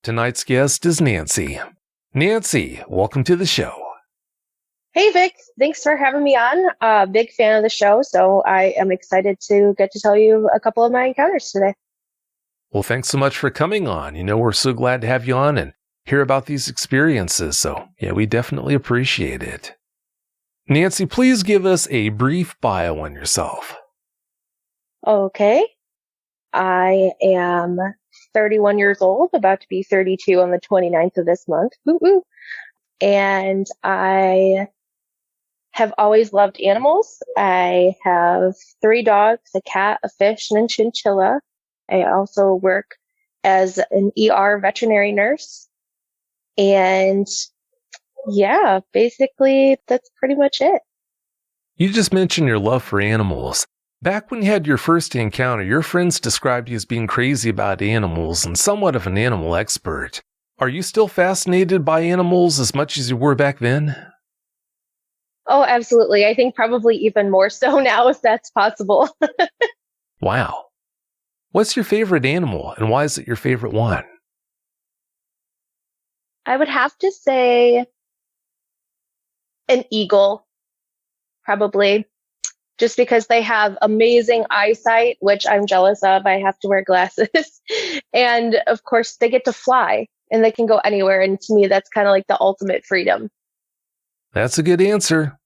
Tonight's guest is Nancy. Nancy, welcome to the show. Hey, Vic. Thanks for having me on. Big fan of the show, so I am excited to get to tell you a couple of my encounters today. Well, thanks so much for coming on. We're so glad to have you on and hear about these experiences. So, we definitely appreciate it. Nancy, please give us a brief bio on yourself. Okay. I am 31 years old, about to be 32 on the 29th of this month. Woo-woo. And I have always loved animals. I have 3 dogs, a cat, a fish, and a chinchilla. I also work as an ER veterinary nurse. And yeah, basically that's pretty much it. You just mentioned your love for animals. Back when you had your first encounter, your friends described you as being crazy about animals and somewhat of an animal expert. Are you still fascinated by animals as much as you were back then? Oh, absolutely. I think probably even more so now if that's possible. Wow. What's your favorite animal and why is it your favorite one? I would have to say an eagle, probably. Just because they have amazing eyesight, which I'm jealous of. I have to wear glasses. And of course, they get to fly and they can go anywhere. And to me, that's kind of like the ultimate freedom. That's a good answer.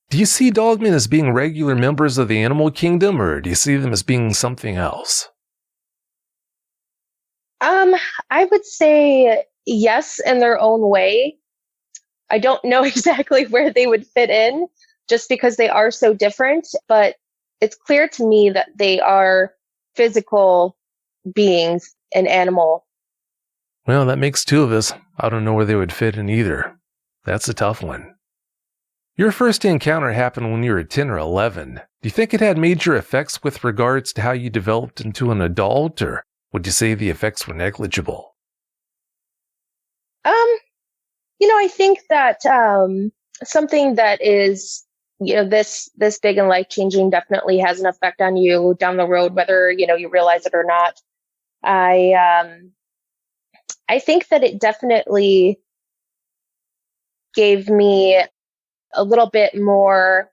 Do you see Dogman as being regular members of the animal kingdom, or do you see them as being something else? I would say yes, in their own way. I don't know exactly where they would fit in just because they are so different, but it's clear to me that they are physical beings, an animal. Well, that makes 2 of us. I don't know where they would fit in either. That's a tough one. Your first encounter happened when you were 10 or 11. Do you think it had major effects with regards to how you developed into an adult, or would you say the effects were negligible? I think that something that is, this big and life changing definitely has an effect on you down the road, whether you realize it or not. I think that it definitely gave me a little bit more.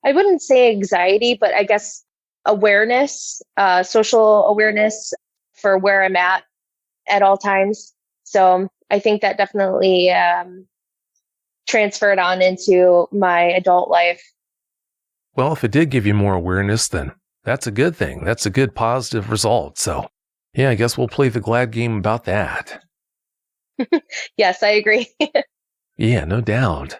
I wouldn't say anxiety, but I guess awareness, social awareness for where I'm at all times. So I think that definitely transferred on into my adult life. Well, if it did give you more awareness, then that's a good thing. That's a good positive result. So, I guess we'll play the glad game about that. Yes, I agree. Yeah, no doubt.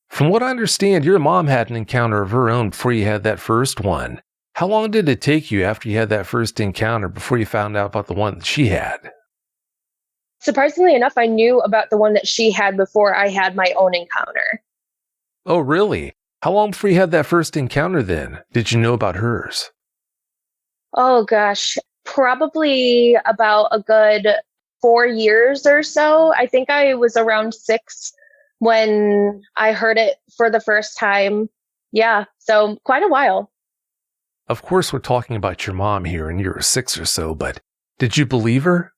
From what I understand, your mom had an encounter of her own before you had that first one. How long did it take you after you had that first encounter before you found out about the one that she had? Surprisingly enough, I knew about the one that she had before I had my own encounter. Oh, really? How long before you had that first encounter then? Did you know about hers? Oh gosh, probably about a good 4 years or so. I think I was around 6 when I heard it for the first time. Yeah, so quite a while. Of course, we're talking about your mom here, and you were 6 or so, but did you believe her?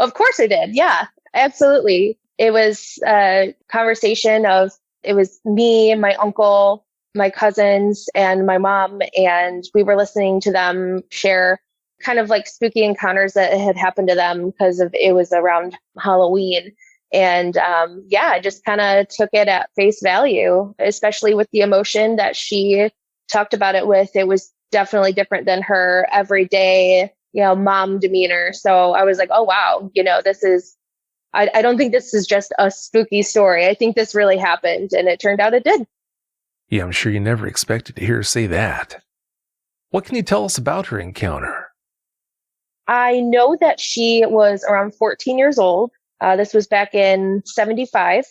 Of course I did. Yeah, absolutely. It was a conversation of, it was me and my uncle, my cousins, and my mom, and we were listening to them share kind of like spooky encounters that had happened to them because of it was around Halloween. And I just kind of took it at face value, especially with the emotion that she talked about it with. It was definitely different than her everyday, mom demeanor. So I was like, oh, wow, I don't think this is just a spooky story. I think this really happened. And it turned out it did. Yeah, I'm sure you never expected to hear her say that. What can you tell us about her encounter? I know that she was around 14 years old. This was back in 75.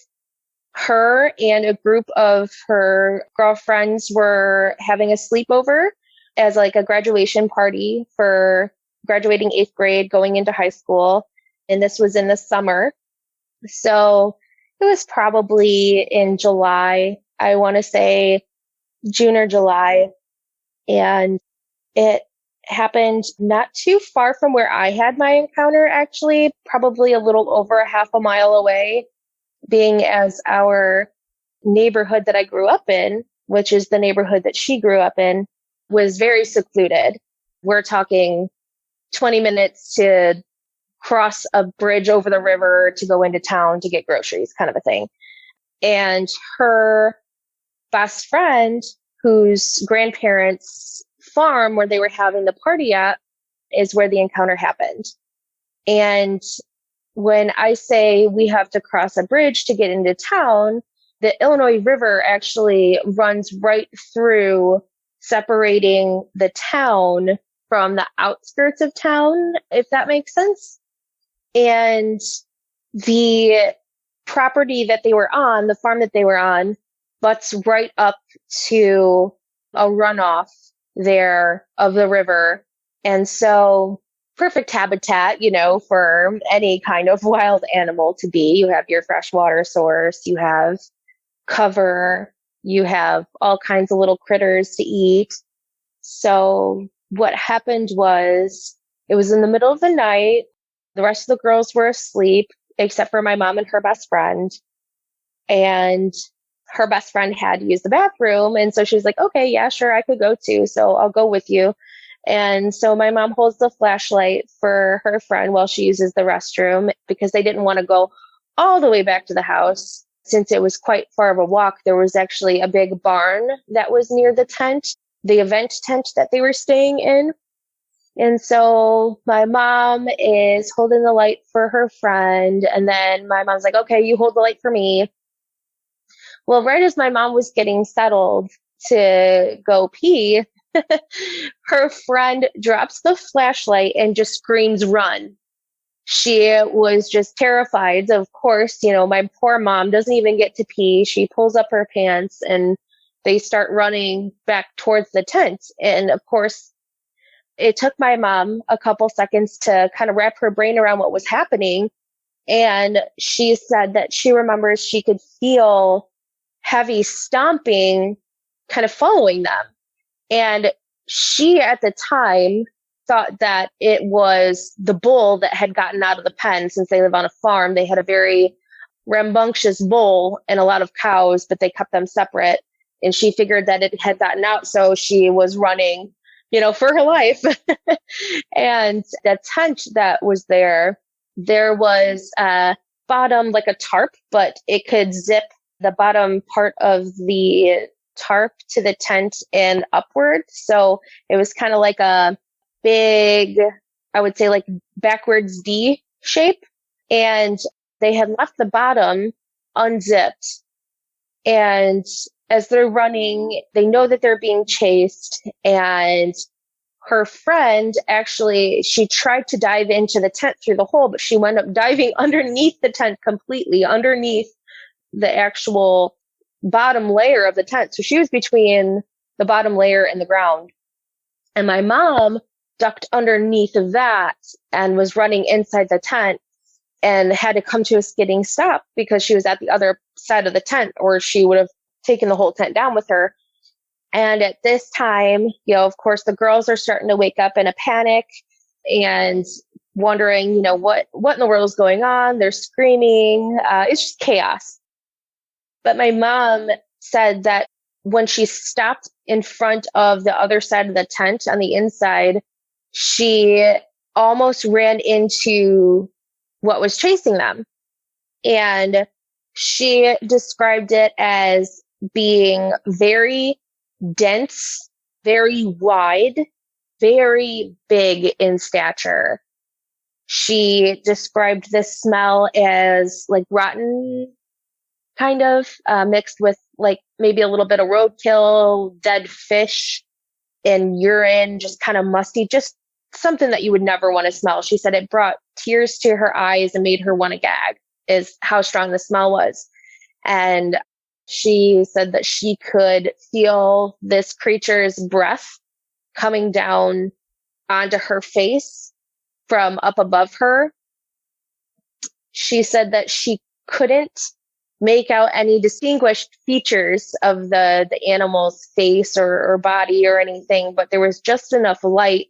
Her and a group of her girlfriends were having a sleepover as like a graduation party for graduating 8th grade, going into high school. And this was in the summer. So it was probably in July, I want to say June or July. And it happened not too far from where I had my encounter, actually, probably a little over a half a mile away, being as our neighborhood that I grew up in, which is the neighborhood that she grew up in, was very secluded. We're talking 20 minutes to cross a bridge over the river to go into town to get groceries, kind of a thing. And her best friend, whose grandparents' farm where they were having the party at, is where the encounter happened. And when I say we have to cross a bridge to get into town, the Illinois River actually runs right through, separating the town from the outskirts of town, if that makes sense. And the property that they were on, the farm that they were on, butts right up to a runoff there of the river. And so perfect habitat, for any kind of wild animal to be. You have your freshwater source, you have cover, you have all kinds of little critters to eat. So what happened was, it was in the middle of the night. The rest of the girls were asleep, except for my mom and her best friend. And her best friend had to use the bathroom. And so she was like, okay, yeah, sure, I could go too. So I'll go with you. And so my mom holds the flashlight for her friend while she uses the restroom, because they didn't want to go all the way back to the house. Since it was quite far of a walk, there was actually a big barn that was near the tent, the event tent that they were staying in. And so my mom is holding the light for her friend. And then my mom's like, okay, you hold the light for me. Well, right as my mom was getting settled to go pee, her friend drops the flashlight and just screams, run. She was just terrified. Of course, my poor mom doesn't even get to pee. She pulls up her pants and they start running back towards the tent. And of course, it took my mom a couple seconds to kind of wrap her brain around what was happening. And she said that she remembers she could feel heavy stomping kind of following them. And she, at the time, thought that it was the bull that had gotten out of the pen. Since they live on a farm, they had a very rambunctious bull and a lot of cows, but they kept them separate. And she figured that it had gotten out, so she was running, for her life. And the tent that was there was a bottom, like a tarp, but it could zip the bottom part of the tarp to the tent and upward. So it was kind of like a big, I would say like backwards D shape. And they had left the bottom unzipped. And as they're running, they know that they're being chased. And her friend, actually, she tried to dive into the tent through the hole, but she wound up diving underneath the tent completely, underneath the actual bottom layer of the tent. So she was between the bottom layer and the ground. And my mom ducked underneath of that and was running inside the tent and had to come to a skidding stop because she was at the other side of the tent, or she would have taken the whole tent down with her. And at this time, of course, the girls are starting to wake up in a panic and wondering, what in the world is going on? They're screaming. It's just chaos. But my mom said that when she stopped in front of the other side of the tent on the inside, she almost ran into what was chasing them. And she described it as being very dense, very wide, very big in stature. She described this smell as like rotten, kind of mixed with like maybe a little bit of roadkill, dead fish, and urine, just kind of musty, just something that you would never want to smell. She said it brought tears to her eyes and made her want to gag, is how strong the smell was. And she said that she could feel this creature's breath coming down onto her face from up above her. She said that she couldn't make out any distinguished features of the animal's face or body or anything, but there was just enough light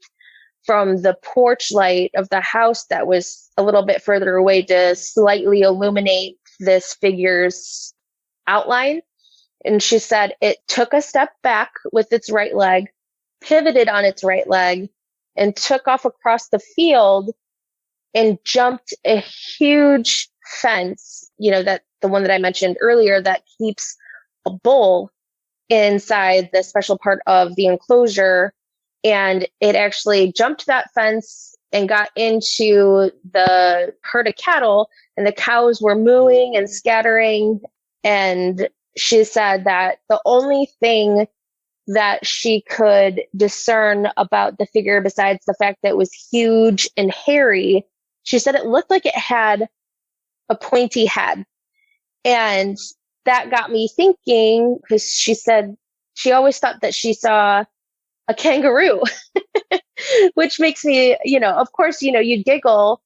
from the porch light of the house that was a little bit further away to slightly illuminate this figure's outline. And she said it took a step back with its right leg, pivoted on its right leg, and took off across the field and jumped a huge fence, that the one that I mentioned earlier that keeps a bull inside the special part of the enclosure. And it actually jumped that fence and got into the herd of cattle, and the cows were mooing and scattering. And she said that the only thing that she could discern about the figure, besides the fact that it was huge and hairy, she said it looked like it had a pointy head. And that got me thinking, because she said she always thought that she saw a kangaroo, which makes me, of course, you giggle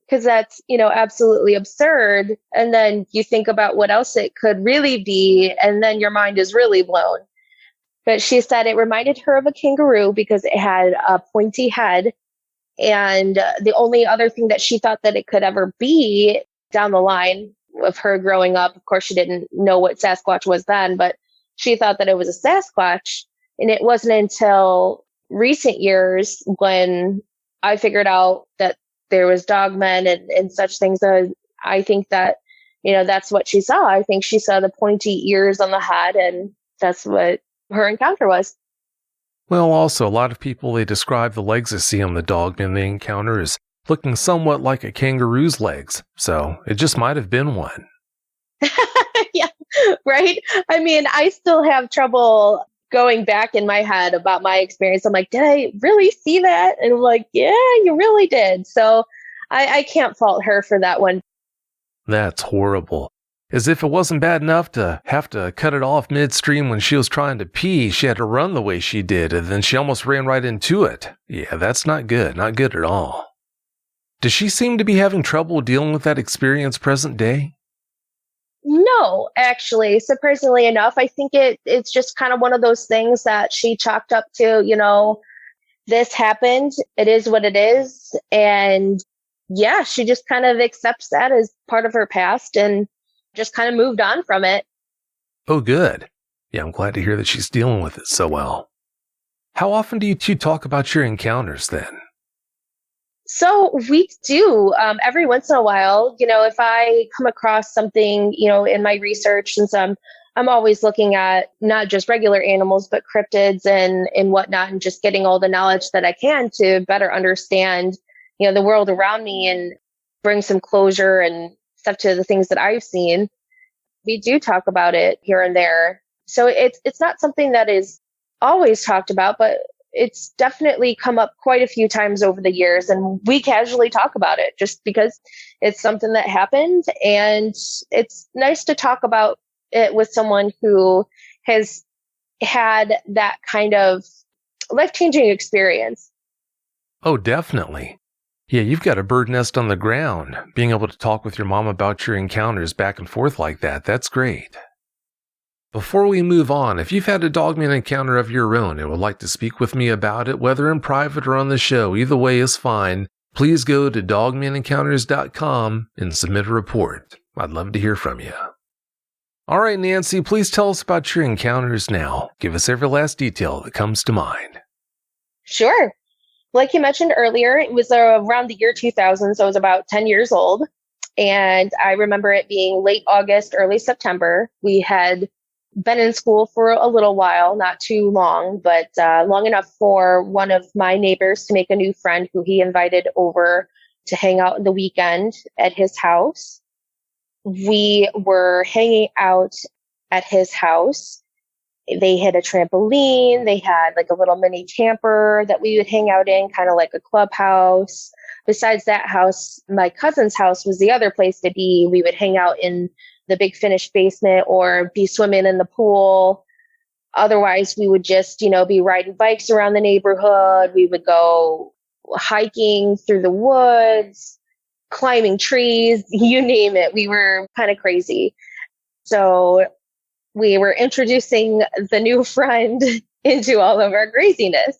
because that's, absolutely absurd. And then you think about what else it could really be, and then your mind is really blown. But she said it reminded her of a kangaroo because it had a pointy head. And the only other thing that she thought that it could ever be down the line of her growing up, of course, she didn't know what Sasquatch was then, but she thought that it was a Sasquatch. And it wasn't until recent years when I figured out that there was Dogman and such things. I think that, that's what she saw. I think she saw the pointy ears on the head, and that's what her encounter was. Well, also, a lot of people, they describe the legs they see on the Dogman they encounter as looking somewhat like a kangaroo's legs, so it just might have been one. Yeah, right? I mean, I still have trouble going back in my head about my experience. I'm like, did I really see that? And I'm like, yeah, you really did. So I can't fault her for that one. That's horrible. As if it wasn't bad enough to have to cut it off midstream when she was trying to pee, she had to run the way she did, and then she almost ran right into it. Yeah, that's not good at all. Does she seem to be having trouble dealing with that experience present day? No, actually, surprisingly enough, I think it's just kind of one of those things that she chalked up to, this happened, it is what it is. And yeah, she just kind of accepts that as part of her past and just kind of moved on from it. Oh, good. Yeah, I'm glad to hear that she's dealing with it so well. How often do you two talk about your encounters then? So we do every once in a while, if I come across something, in my research, since I'm always looking at not just regular animals, but cryptids and whatnot, and just getting all the knowledge that I can to better understand, the world around me and bring some closure and stuff to the things that I've seen. We do talk about it here and there. So it's not something that is always talked about, but it's definitely come up quite a few times over the years, and we casually talk about it just because it's something that happened, and it's nice to talk about it with someone who has had that kind of life-changing experience. Oh, definitely. Yeah, you've got a bird nest on the ground. Being able to talk with your mom about your encounters back and forth like that's great. Before we move on, if you've had a Dogman encounter of your own and would like to speak with me about it, whether in private or on the show, either way is fine, please go to dogmanencounters.com and submit a report. I'd love to hear from you. All right, Nancy, please tell us about your encounters now. Give us every last detail that comes to mind. Sure. Like you mentioned earlier, it was around the year 2000, so I was about 10 years old. And I remember it being late August, early September. We had been in school for a little while, not too long, but long enough for one of my neighbors to make a new friend who he invited over to hang out the weekend at his house. We were hanging out at his house. They had a trampoline. They had like a little mini camper that we would hang out in, kind of like a clubhouse. Besides that house, my cousin's house was the other place to be. We would hang out in the big finished basement or be swimming in the pool. Otherwise, we would just, be riding bikes around the neighborhood. We would go hiking through the woods, climbing trees, you name it. We were kind of crazy. So we were introducing the new friend into all of our craziness.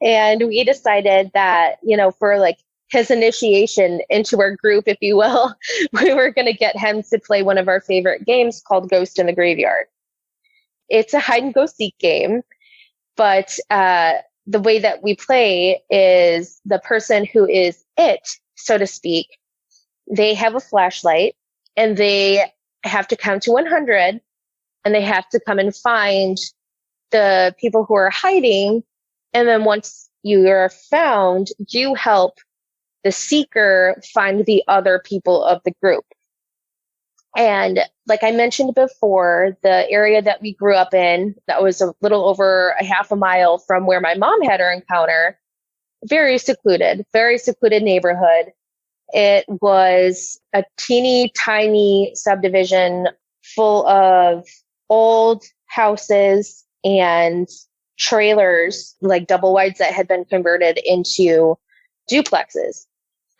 And we decided that, for like his initiation into our group, if you will, we were going to get him to play one of our favorite games called Ghost in the Graveyard. It's a hide and go seek game, but the way that we play is the person who is it, so to speak, they have a flashlight and they have to count to 100 and they have to come and find the people who are hiding. And then once you are found, you help the seeker find the other people of the group. And like I mentioned before, the area that we grew up in, that was a little over a half a mile from where my mom had her encounter, very secluded neighborhood. It was a teeny tiny subdivision full of old houses and trailers, like double wides that had been converted into duplexes.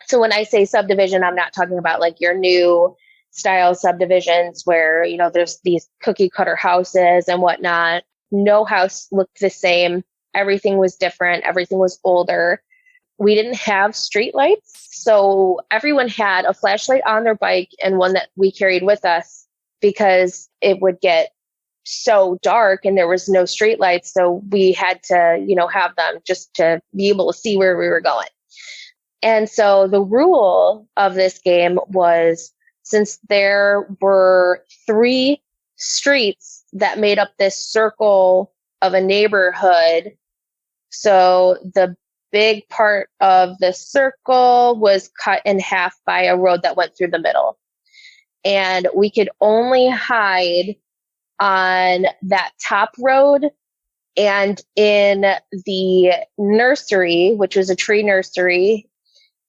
So when I say subdivision, I'm not talking about like your new style subdivisions where, there's these cookie cutter houses and whatnot. No house looked the same. Everything was different. Everything was older. We didn't have street lights. So everyone had a flashlight on their bike and one that we carried with us because it would get so dark and there was no street lights. So we had to, have them just to be able to see where we were going. And so the rule of this game was, since there were 3 streets that made up this circle of a neighborhood, so the big part of the circle was cut in half by a road that went through the middle. And we could only hide on that top road and in the nursery, which was a tree nursery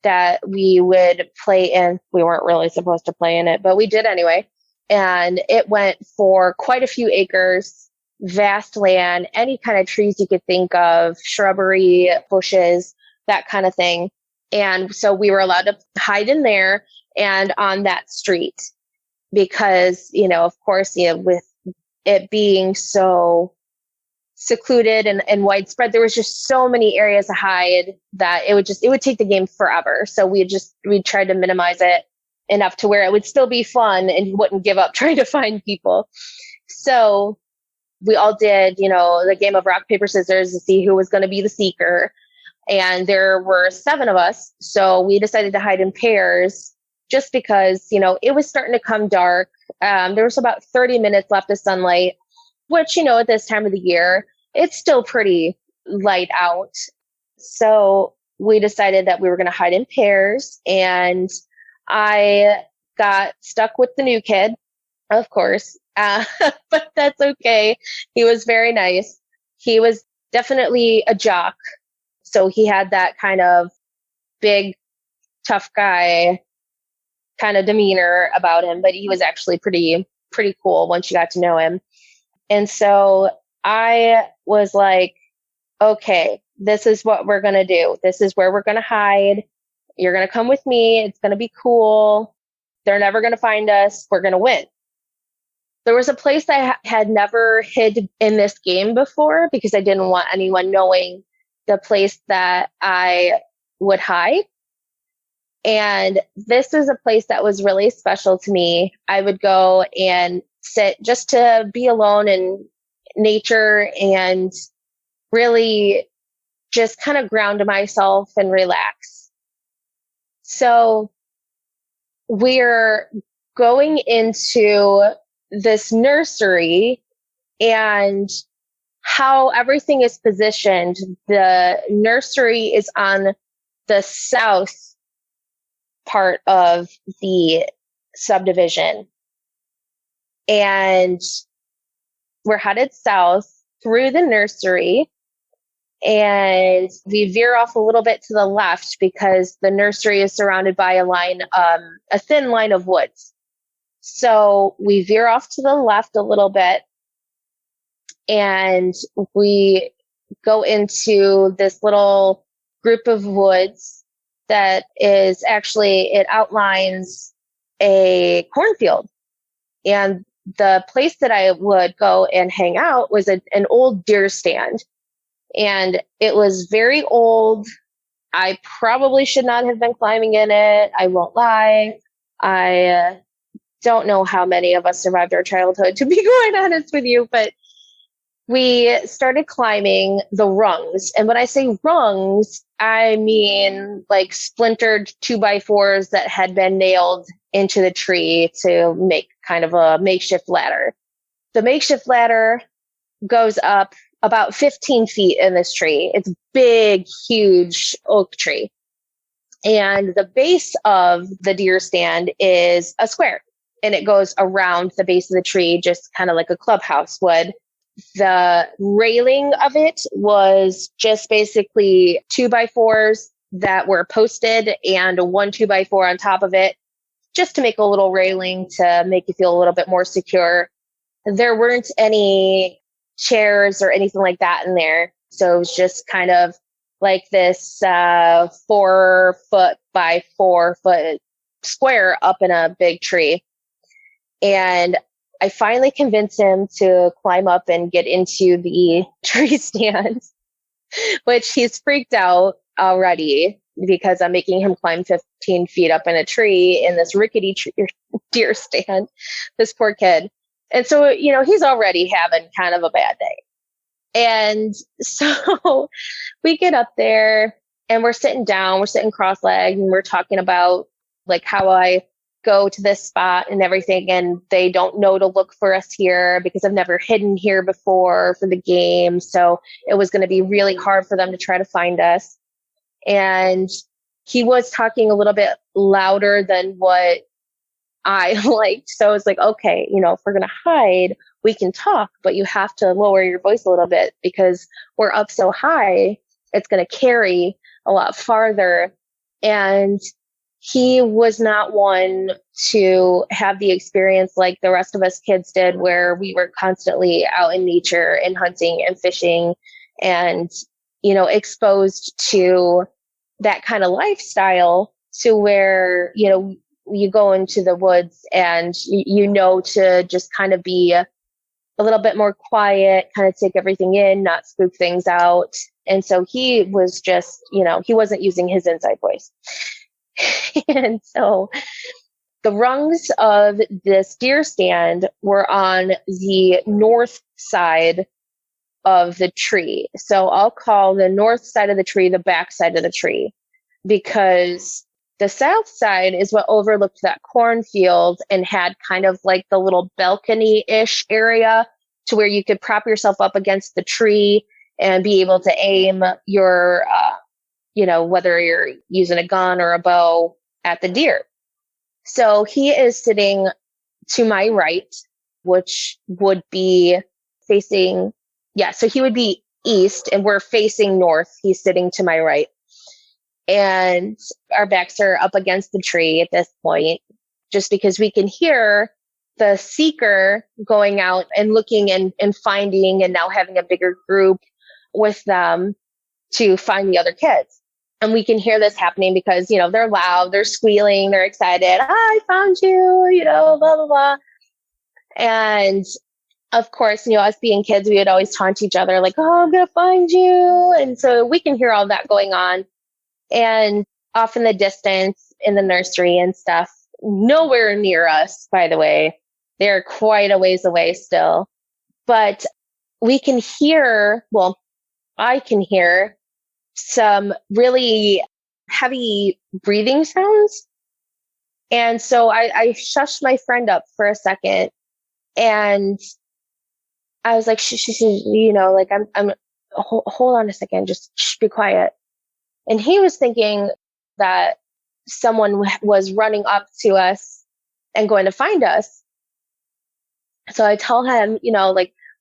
that we would play in. We weren't really supposed to play in it, but we did anyway. And it went for quite a few acres, vast land, any kind of trees you could think of, shrubbery, bushes, that kind of thing. And so we were allowed to hide in there and on that street because, of course, with it being so secluded and widespread, there was just so many areas to hide that it would take the game forever. So we tried to minimize it enough to where it would still be fun and you wouldn't give up trying to find people. So we all did, the game of rock, paper, scissors to see who was going to be the seeker. And there were 7 of us. So we decided to hide in pairs just because, it was starting to come dark. There was about 30 minutes left of sunlight, which, at this time of the year, it's still pretty light out. So we decided that we were going to hide in pairs. And I got stuck with the new kid, of course, but that's okay. He was very nice. He was definitely a jock. So he had that kind of big, tough guy kind of demeanor about him, but he was actually pretty cool once you got to know him. And so I was like, okay, this is what we're going to do. This is where we're going to hide. You're going to come with me. It's going to be cool. They're never going to find us. We're going to win. There was a place I had never hid in this game before because I didn't want anyone knowing the place that I would hide. And this is a place that was really special to me. I would go and sit just to be alone in nature and really just kind of ground myself and relax. So we're going into this nursery and how everything is positioned. The nursery is on the south part of the subdivision. And we're headed south through the nursery. And we veer off a little bit to the left because the nursery is surrounded by a thin line of woods. So we veer off to the left a little bit and we go into this little group of woods that is actually, it outlines a cornfield. And the place that I would go and hang out was an old deer stand. And it was very old. I probably should not have been climbing in it. I won't lie. I don't know how many of us survived our childhood, to be quite honest with you, but we started climbing the rungs. And when I say rungs, I mean like splintered 2x4s that had been nailed into the tree to make kind of a makeshift ladder. The makeshift ladder goes up about 15 feet in this tree. It's a big, huge oak tree. And the base of the deer stand is a square, and it goes around the base of the tree, just kind of like a clubhouse would. The railing of it was just basically 2x4s that were posted and one 2x4 on top of it, just to make a little railing to make you feel a little bit more secure. There weren't any chairs or anything like that in there. So it was just kind of like this 4 foot by 4 foot square up in a big tree. And I finally convinced him to climb up and get into the tree stand, which he's freaked out already because I'm making him climb 15 feet up in a tree in this rickety deer stand, this poor kid. And so, he's already having kind of a bad day. And so we get up there and we're sitting down, we're sitting cross-legged, and we're talking about like how I go to this spot and everything. And they don't know to look for us here because I've never hidden here before for the game. So it was going to be really hard for them to try to find us. And he was talking a little bit louder than what I liked. So I was like, okay, if we're going to hide, we can talk, but you have to lower your voice a little bit because we're up so high, it's going to carry a lot farther. And he was not one to have the experience like the rest of us kids did, where we were constantly out in nature and hunting and fishing and, exposed to that kind of lifestyle, to where, you go into the woods and to just kind of be a little bit more quiet, kind of take everything in, not spook things out. And so he was just, he wasn't using his inside voice. And so the rungs of this deer stand were on the north side of the tree. So I'll call the north side of the tree the back side of the tree, because the south side is what overlooked that cornfield and had kind of like the little balcony-ish area to where you could prop yourself up against the tree and be able to aim your, whether you're using a gun or a bow at the deer. So he is sitting to my right, which would be facing, so he would be east and we're facing north. He's sitting to my right. And our backs are up against the tree at this point, just because we can hear the seeker going out and looking and finding, and now having a bigger group with them to find the other kids. And we can hear this happening because, they're loud, they're squealing, they're excited. I found you, blah, blah, blah. And of course, us being kids, we would always taunt each other like, oh, I'm going to find you. And so we can hear all that going on. And off in the distance in the nursery and stuff, nowhere near us, by the way, they're quite a ways away still. But we can hear, I can hear some really heavy breathing sounds. And so I shushed my friend up for a second, and I was like, I'm hold on a second, just be quiet. And he was thinking that someone was running up to us and going to find us. So I tell him,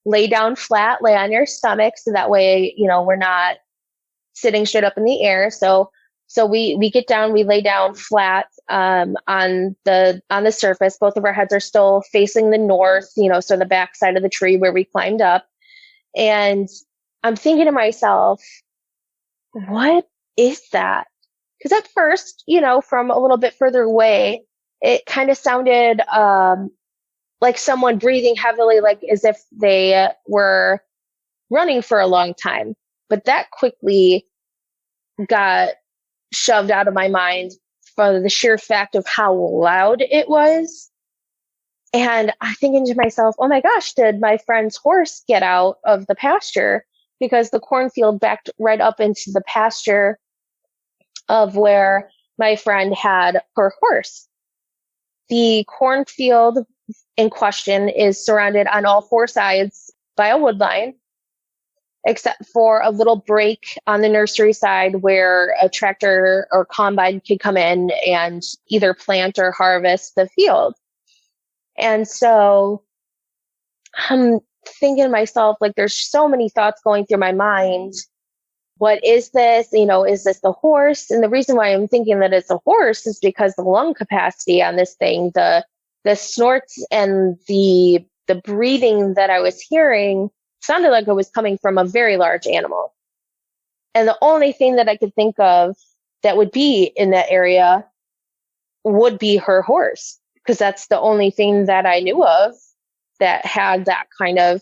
lay down flat, lay on your stomach. So that way, we're not sitting straight up in the air. So we get down, we lay down flat, on the surface. Both of our heads are still facing the north, so the back side of the tree where we climbed up. And I'm thinking to myself, what is that? Because at first, from a little bit further away, it kind of sounded like someone breathing heavily, like as if they were running for a long time. But that quickly got shoved out of my mind for the sheer fact of how loud it was. And I'm thinking to myself, oh my gosh, did my friend's horse get out of the pasture? Because the cornfield backed right up into the pasture of where my friend had her horse. The cornfield in question is surrounded on all four sides by a wood line, except for a little break on the nursery side where a tractor or combine could come in and either plant or harvest the field. And so I'm thinking to myself, like, there's so many thoughts going through my mind. What is this? Is this the horse? And the reason why I'm thinking that it's a horse is because the lung capacity on this thing, the snorts and the breathing that I was hearing sounded like it was coming from a very large animal. And the only thing that I could think of that would be in that area would be her horse, because that's the only thing that I knew of that had that kind of,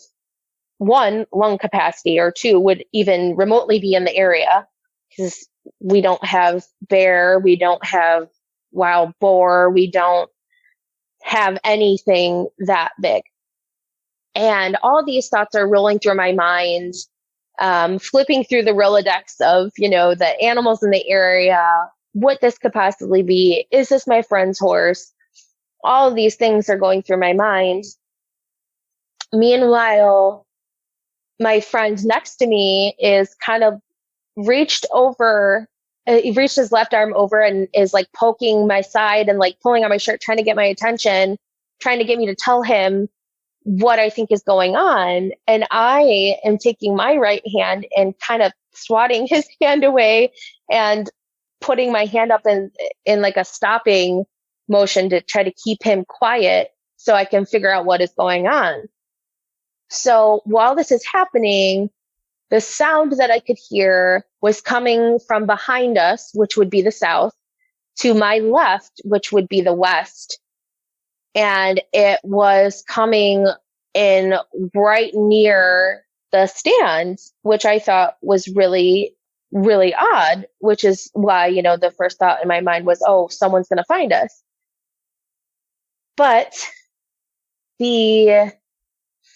one, lung capacity, or two, would even remotely be in the area, because we don't have bear, we don't have wild boar, we don't have anything that big. And all these thoughts are rolling through my mind, flipping through the Rolodex of, the animals in the area, what this could possibly be. Is this my friend's horse? All of these things are going through my mind. Meanwhile, my friend next to me is kind of reached over, he reached his left arm over and is like poking my side and like pulling on my shirt, trying to get my attention, trying to get me to tell him what I think is going on. And I am taking my right hand and kind of swatting his hand away and putting my hand up in like a stopping motion to try to keep him quiet so I can figure out what is going on. So while this is happening, the sound that I could hear was coming from behind us, which would be the south, to my left, which would be the west. And it was coming in right near the stand, which I thought was really, really odd, which is why, the first thought in my mind was, oh, someone's going to find us. But the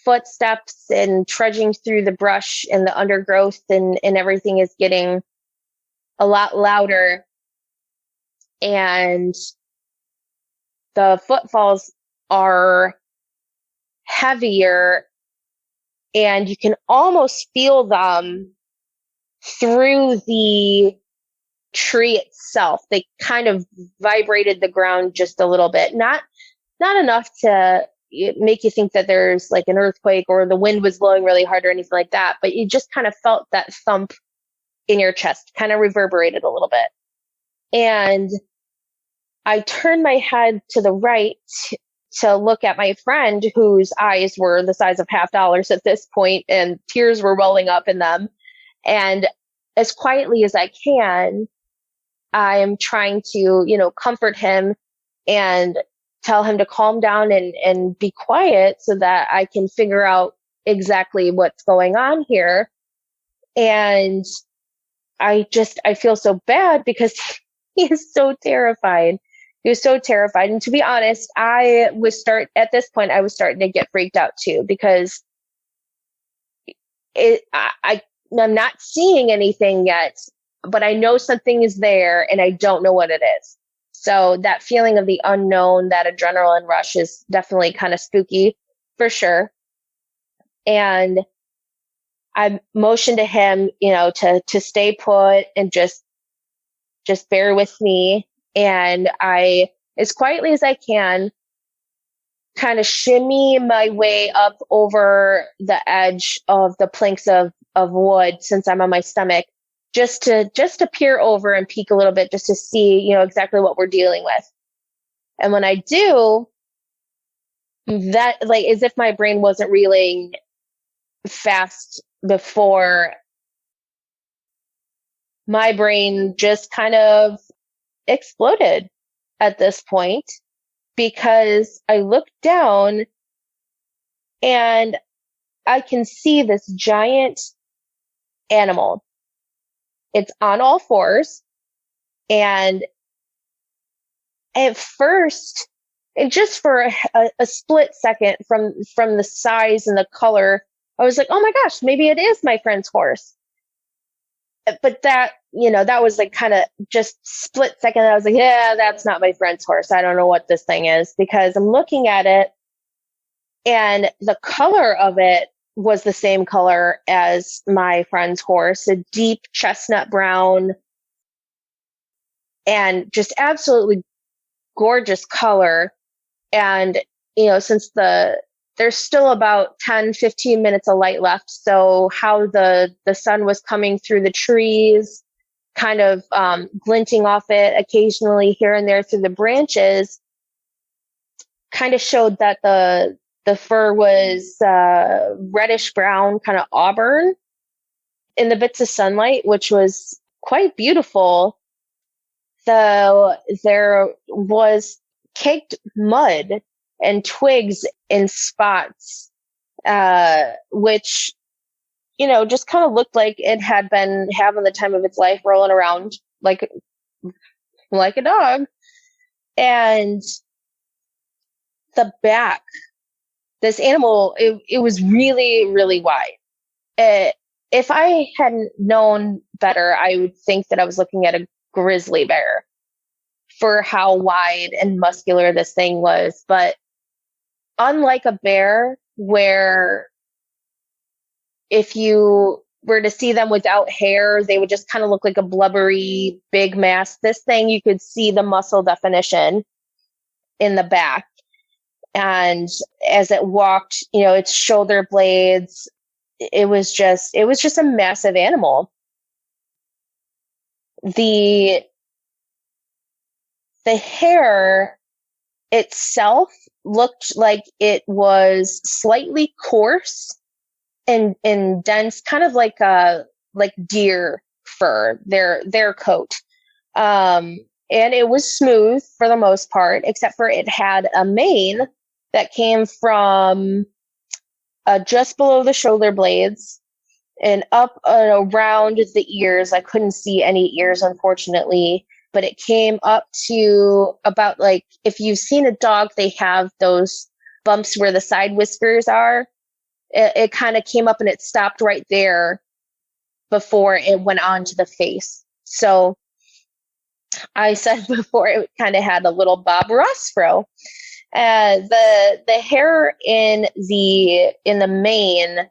footsteps and trudging through the brush and the undergrowth and everything is getting a lot louder. And the footfalls are heavier, and you can almost feel them through the tree itself. They kind of vibrated the ground just a little bit, not enough to make you think that there's like an earthquake or the wind was blowing really hard or anything like that, but you just kind of felt that thump in your chest, kind of reverberated a little bit. And I turned my head to the right to look at my friend, whose eyes were the size of $50 at this point, and tears were rolling up in them. And as quietly as I can, I am trying to, comfort him and tell him to calm down and be quiet so that I can figure out exactly what's going on here. And I feel so bad because he is so terrified. He was so terrified. And to be honest, at this point, I was starting to get freaked out too, because I'm not seeing anything yet, but I know something is there and I don't know what it is. So that feeling of the unknown, that adrenaline rush, is definitely kind of spooky for sure. And I motioned to him, to stay put and just bear with me. And I, as quietly as I can, kind of shimmy my way up over the edge of the planks of wood, since I'm on my stomach, just to peer over and peek a little bit, just to see, exactly what we're dealing with. And when I do that, like, as if my brain wasn't reeling fast before, my brain just kind of exploded at this point, because I looked down and I can see this giant animal. It's on all fours. And at first, and just for a split second from the size and the color, I was like, oh my gosh, maybe it is my friend's horse. But that, that was like kind of just split second. I was like, yeah, that's not my friend's horse. I don't know what this thing is, because I'm looking at it and the color of it was the same color as my friend's horse, a deep chestnut brown, and just absolutely gorgeous color. And, since there's still about 10, 15 minutes of light left. So how the sun was coming through the trees, kind of glinting off it occasionally here and there through the branches, kind of showed that the fur was reddish brown, kind of auburn in the bits of sunlight, which was quite beautiful. So there was caked mud and twigs in spots, which, just kind of looked like it had been having the time of its life, rolling around like a dog. And the back, this animal, it was really, really wide. If I hadn't known better, I would think that I was looking at a grizzly bear for how wide and muscular this thing was. But unlike a bear, where if you were to see them without hair, they would just kind of look like a blubbery big mass. This thing, you could see the muscle definition in the back. And as it walked, its shoulder blades, it was just a massive animal. The hair itself looked like it was slightly coarse and dense, kind of like deer fur, their coat. And it was smooth for the most part, except for it had a mane that came from just below the shoulder blades and up around the ears. I couldn't see any ears, unfortunately, but it came up to about, like, if you've seen a dog, they have those bumps where the side whiskers are. It kind of came up and it stopped right there before it went on to the face. So I said before, it kind of had a little Bob Ross fro. The hair in the mane,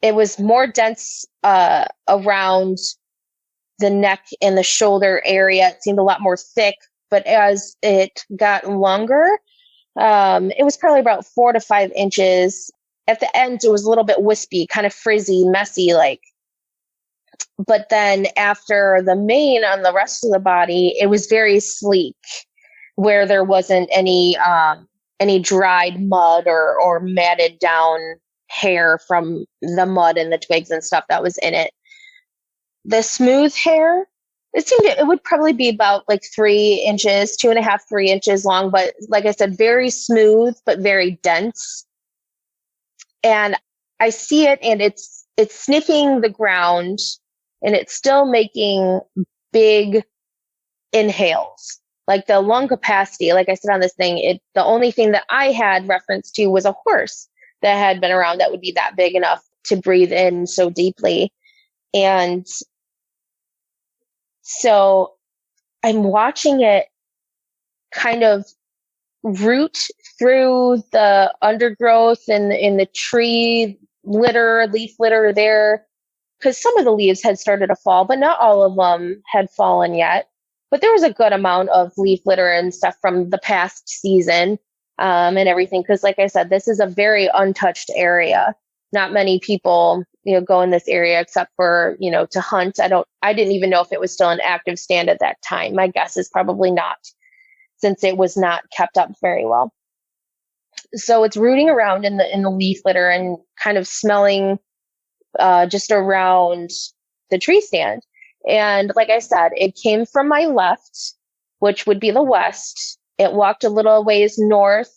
it was more dense around the neck and the shoulder area. It seemed a lot more thick, but as it got longer, it was probably about 4 to 5 inches. At the end, it was a little bit wispy, kind of frizzy, messy like. But then after the mane on the rest of the body, it was very sleek, where there wasn't any dried mud or matted down hair from the mud and the twigs and stuff that was in it. The smooth hair, it would probably be about like 3 inches, 2.5, 3 inches long, but like I said, very smooth, but very dense. And I see it, and it's sniffing the ground, and it's still making big inhales. Like the lung capacity, like I said on this thing, the only thing that I had reference to was a horse that had been around that would be that big enough to breathe in so deeply. And so I'm watching it kind of root through the undergrowth and in the tree leaf litter there, because some of the leaves had started to fall, but not all of them had fallen yet. But there was a good amount of leaf litter and stuff from the past season, and everything. Because like I said, this is a very untouched area. Not many people, go in this area except for, to hunt. I didn't even know if it was still an active stand at that time. My guess is probably not, since it was not kept up very well. So it's rooting around in the leaf litter and kind of smelling just around the tree stand. And like I said, it came from my left, which would be the west. It walked a little ways north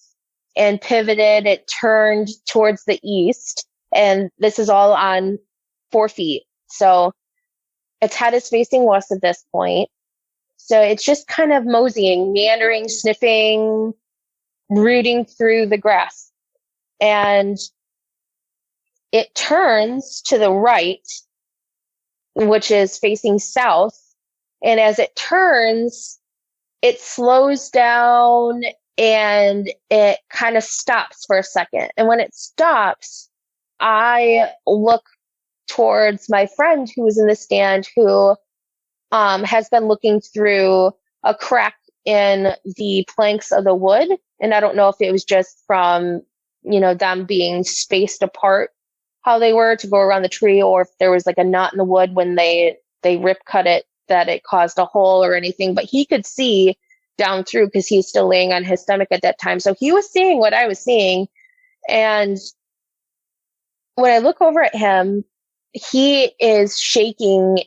and pivoted. It turned towards the east. And this is all on 4 feet. So its head is facing west at this point. So it's just kind of moseying, meandering, sniffing, rooting through the grass. And it turns to the right, which is facing south. And as it turns, it slows down and it kind of stops for a second. And when it stops, I look towards my friend who was in the stand who has been looking through a crack in the planks of the wood. And I don't know if it was just from, them being spaced apart how they were to go around the tree, or if there was like a knot in the wood when they rip cut it that it caused a hole or anything. But he could see down through because he's still laying on his stomach at that time. So he was seeing what I was seeing. And when I look over at him, he is shaking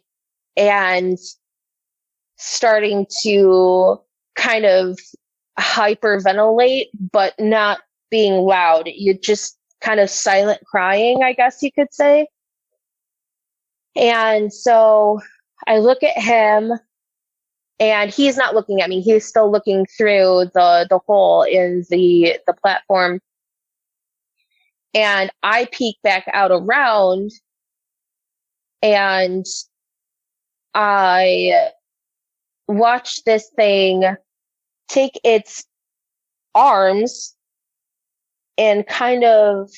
and starting to kind of hyperventilate, but not being loud. You just kind of silent crying, I guess you could say. And so I look at him and he's not looking at me. He's still looking through the hole in the platform. And I peek back out around and I watch this thing take its arms and kind of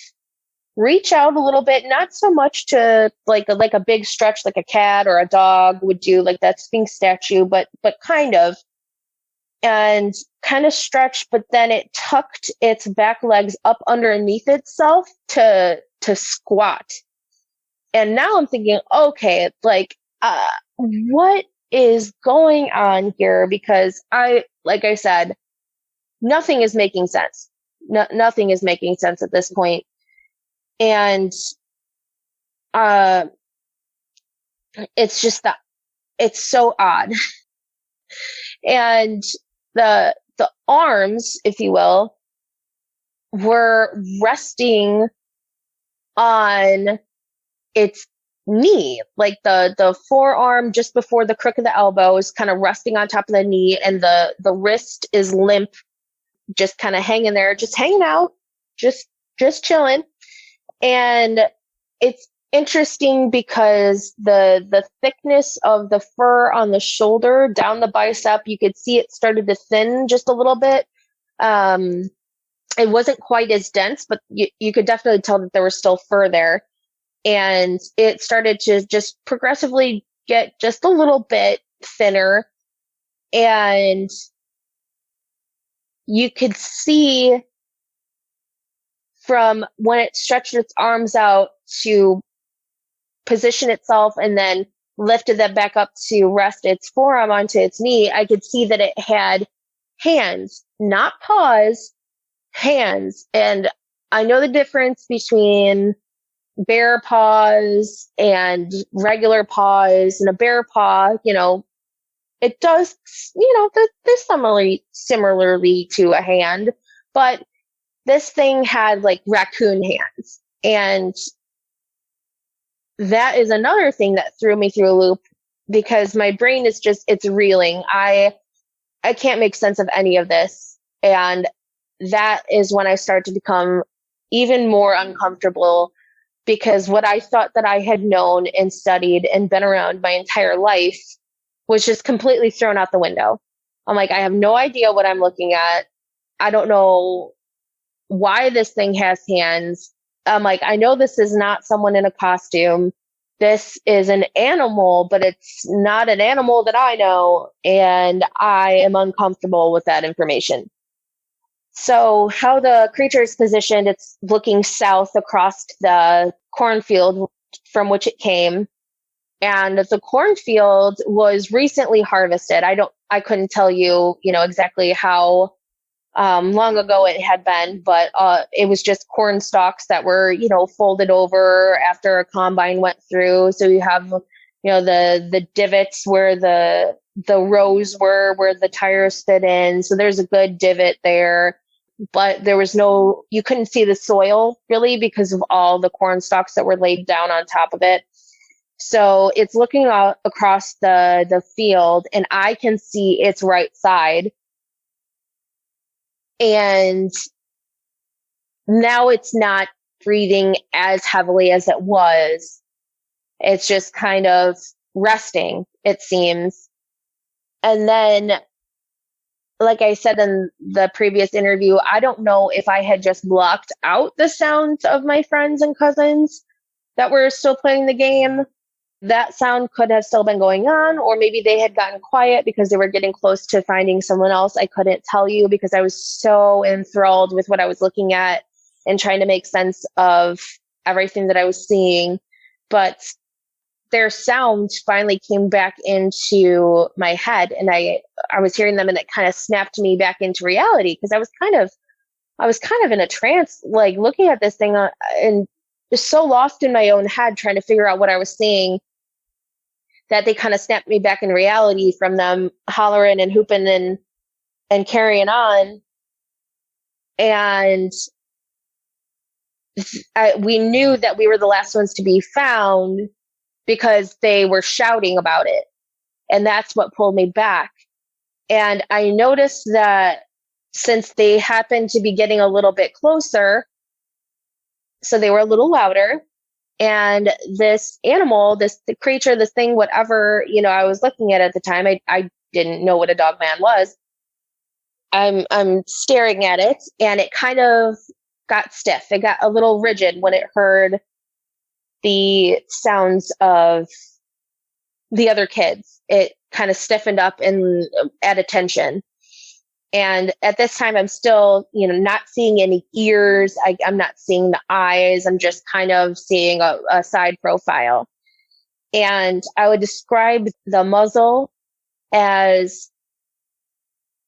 reach out a little bit, not so much to like a big stretch like a cat or a dog would do, like that Sphinx statue, but kind of, and kind of stretch, but then it tucked its back legs up underneath itself to squat. And now I'm thinking, okay, like what is going on here? Because like I said, nothing is making sense. Nothing is making sense at this point. And it's just that it's so odd. And the arms, if you will, were resting on its knee, like the forearm just before the crook of the elbow is kind of resting on top of the knee, and the wrist is limp, just kind of hanging there, just hanging out, just chilling. And it's interesting because the thickness of the fur on the shoulder down the bicep, you could see it started to thin just a little bit. It wasn't quite as dense, but you could definitely tell that there was still fur there. And it started to just progressively get just a little bit thinner. And you could see from when it stretched its arms out to position itself and then lifted that back up to rest its forearm onto its knee, I could see that it had hands, not paws, hands. And I know the difference between bear paws and regular paws. And a bear paw, it does, they're similarly to a hand, but this thing had like raccoon hands. And that is another thing that threw me through a loop because my brain is it's reeling. I can't make sense of any of this. And that is when I start to become even more uncomfortable, because what I thought that I had known and studied and been around my entire life was just completely thrown out the window. I'm like, I have no idea what I'm looking at. I don't know why this thing has hands. I'm like, I know this is not someone in a costume. This is an animal, but it's not an animal that I know. And I am uncomfortable with that information. So how the creature is positioned, it's looking south across the cornfield from which it came. And the cornfield was recently harvested. I couldn't tell you, exactly how long ago it had been, but it was just corn stalks that were, folded over after a combine went through. So you have, the divots where the rows were, where the tires fit in. So there's a good divot there, but there was you couldn't see the soil really because of all the corn stalks that were laid down on top of it. So it's looking out across the field, and I can see its right side. And now it's not breathing as heavily as it was. It's just kind of resting, it seems. And then, like I said in the previous interview, I don't know if I had just blocked out the sounds of my friends and cousins that were still playing the game. That sound could have still been going on, or maybe they had gotten quiet because they were getting close to finding someone else. I couldn't tell you because I was so enthralled with what I was looking at and trying to make sense of everything that I was seeing. But their sound finally came back into my head, and I was hearing them, and it kind of snapped me back into reality because I was kind of in a trance, like looking at this thing and just so lost in my own head trying to figure out what I was seeing, that they kind of snapped me back in reality from them hollering and hooping and carrying on. And we knew that we were the last ones to be found because they were shouting about it. And that's what pulled me back. And I noticed that since they happened to be getting a little bit closer, so they were a little louder, and this animal, the creature, this thing, whatever, I was looking at the time, I didn't know what a dogman was. I'm staring at it, and it kind of got stiff. It got a little rigid when it heard the sounds of the other kids. It kind of stiffened up and at attention. And at this time, I'm still, not seeing any ears. I'm not seeing the eyes. I'm just kind of seeing a side profile. And I would describe the muzzle as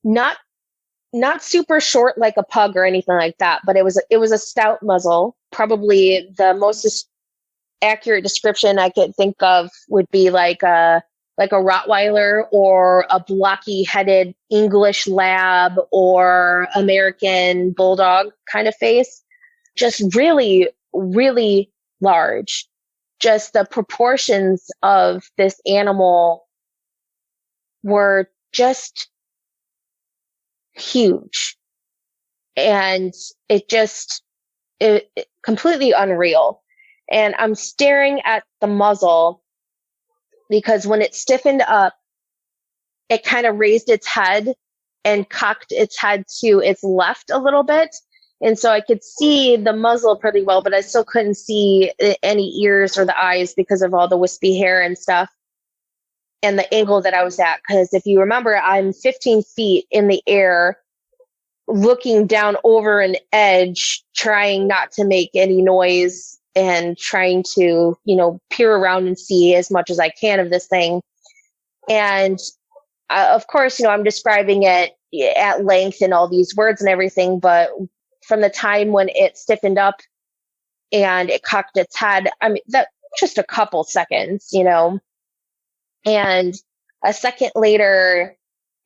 not super short like a pug or anything like that, but it was a stout muzzle. Probably the most accurate description I could think of would be like a Rottweiler or a blocky-headed English Lab or American Bulldog kind of face. Just really, really large. Just the proportions of this animal were just huge. And it completely unreal. And I'm staring at the muzzle because when it stiffened up, it kind of raised its head and cocked its head to its left a little bit. And so I could see the muzzle pretty well, but I still couldn't see any ears or the eyes because of all the wispy hair and stuff and the angle that I was at. Because if you remember, I'm 15 feet in the air looking down over an edge, trying not to make any noise and trying to, peer around and see as much as I can of this thing. And of course, I'm describing it at length in all these words and everything, but from the time when it stiffened up and it cocked its head, I mean, that just a couple seconds, and a second later,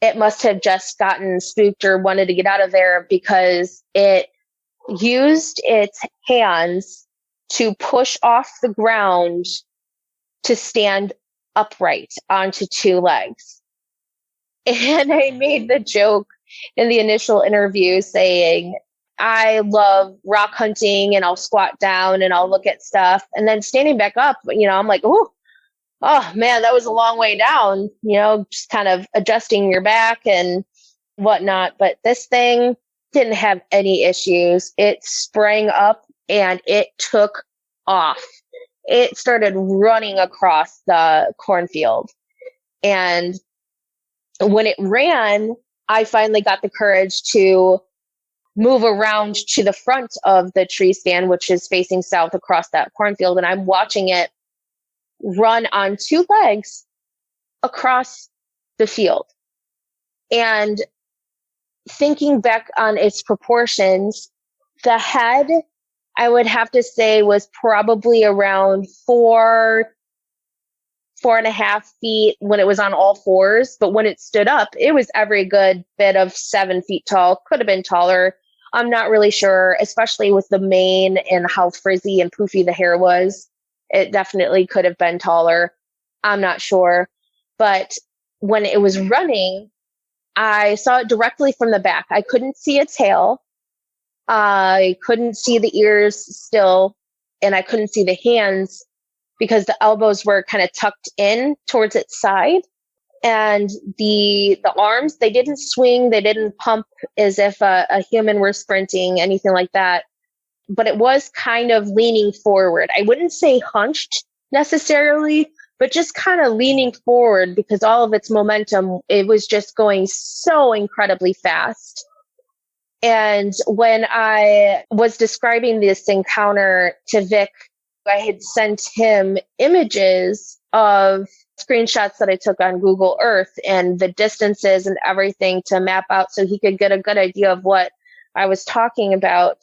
it must have just gotten spooked or wanted to get out of there because it used its hands to push off the ground to stand upright onto two legs. And I made the joke in the initial interview saying, I love rock hunting and I'll squat down and I'll look at stuff. And then standing back up, I'm like, oh man, that was a long way down, just kind of adjusting your back and whatnot. But this thing didn't have any issues. It sprang up and it took off. It started running across the cornfield. And when it ran, I finally got the courage to move around to the front of the tree stand, which is facing south across that cornfield. And I'm watching it run on two legs across the field. And thinking back on its proportions, the head, I would have to say, was probably around 4.5 feet when it was on all fours. But when it stood up, it was every good bit of 7 feet tall, could have been taller. I'm not really sure, especially with the mane and how frizzy and poofy the hair was. It definitely could have been taller. I'm not sure. But when it was running, I saw it directly from the back. I couldn't see its tail. I couldn't see the ears still, and I couldn't see the hands because the elbows were kind of tucked in towards its side. And the arms, they didn't swing, they didn't pump as if a human were sprinting, anything like that. But it was kind of leaning forward. I wouldn't say hunched necessarily, but just kind of leaning forward because all of its momentum, it was just going so incredibly fast. And when I was describing this encounter to Vic, I had sent him images of screenshots that I took on Google Earth and the distances and everything to map out so he could get a good idea of what I was talking about.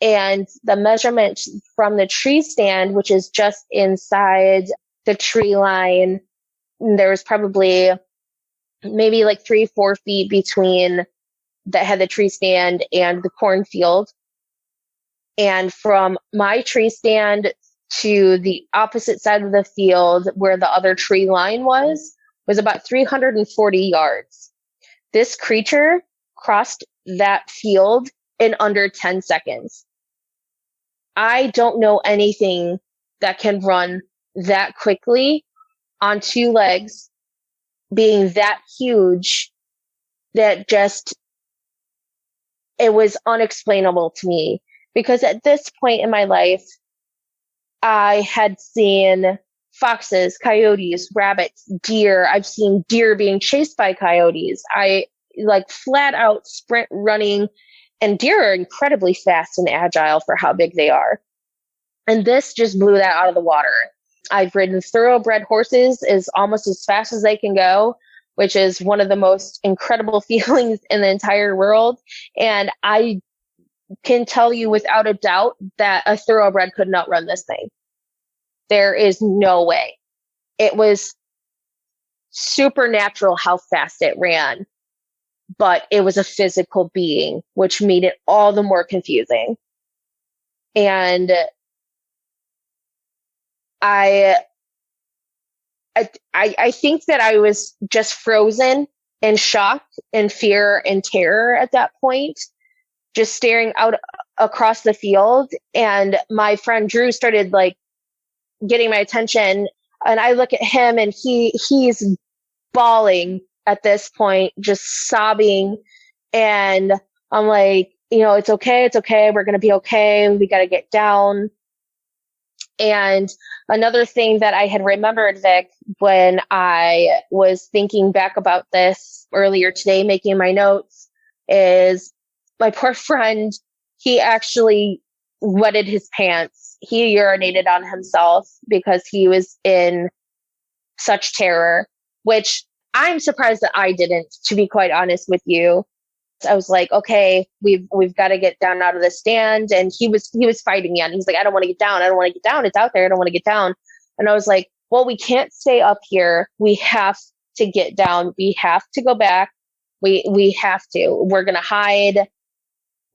And the measurement from the tree stand, which is just inside the tree line, there was probably maybe like 3-4 feet between that had the tree stand and the cornfield. And from my tree stand to the opposite side of the field where the other tree line was about 340 yards. This creature crossed that field in under 10 seconds. I don't know anything that can run that quickly on two legs, being that huge, that just, it was unexplainable to me. Because at this point in my life, I had seen foxes, coyotes, rabbits, deer. I've seen deer being chased by coyotes. I like flat out sprint running, and deer are incredibly fast and agile for how big they are. And this just blew that out of the water. I've ridden thoroughbred horses as almost as fast as they can go, which is one of the most incredible feelings in the entire world. And I can tell you without a doubt that a thoroughbred could not run this thing. There is no way. It was supernatural how fast it ran, but it was a physical being, which made it all the more confusing. And I think that I was just frozen in shock and fear and terror at that point, just staring out across the field. And my friend Drew started like getting my attention, and I look at him and he's bawling at this point, just sobbing. And I'm like, it's okay. We're going to be okay. We got to get down. And another thing that I had remembered, Vic, when I was thinking back about this earlier today, making my notes, is my poor friend, he actually wetted his pants. He urinated on himself because he was in such terror, which I'm surprised that I didn't, to be quite honest with you. I was like, okay, we've got to get down out of the stand. And he was fighting me on. He's like, I don't want to get down. I don't want to get down. It's out there. I don't want to get down. And I was like, well, we can't stay up here. We have to get down. We have to go back. We have to. We're gonna hide.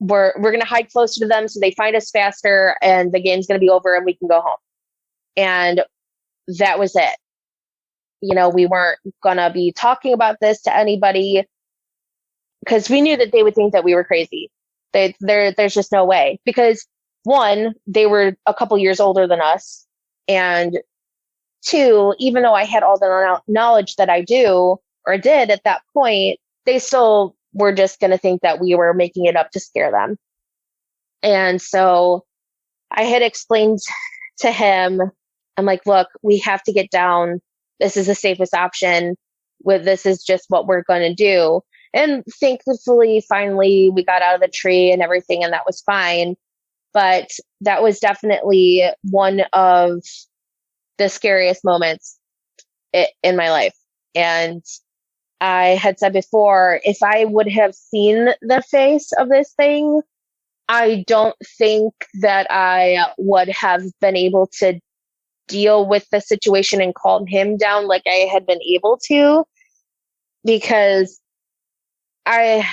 We're gonna hide closer to them so they find us faster, and the game's gonna be over and we can go home. And that was it. We weren't gonna be talking about this to anybody, because we knew that they would think that we were crazy. There's just no way. Because one, they were a couple years older than us. And two, even though I had all the knowledge that I do or did at that point, they still were just going to think that we were making it up to scare them. And so I had explained to him, I'm like, look, we have to get down. This is the safest option. This is just what we're going to do. And thankfully, finally, we got out of the tree and everything, and that was fine. But that was definitely one of the scariest moments in my life. And I had said before, if I would have seen the face of this thing, I don't think that I would have been able to deal with the situation and calm him down like I had been able to, because there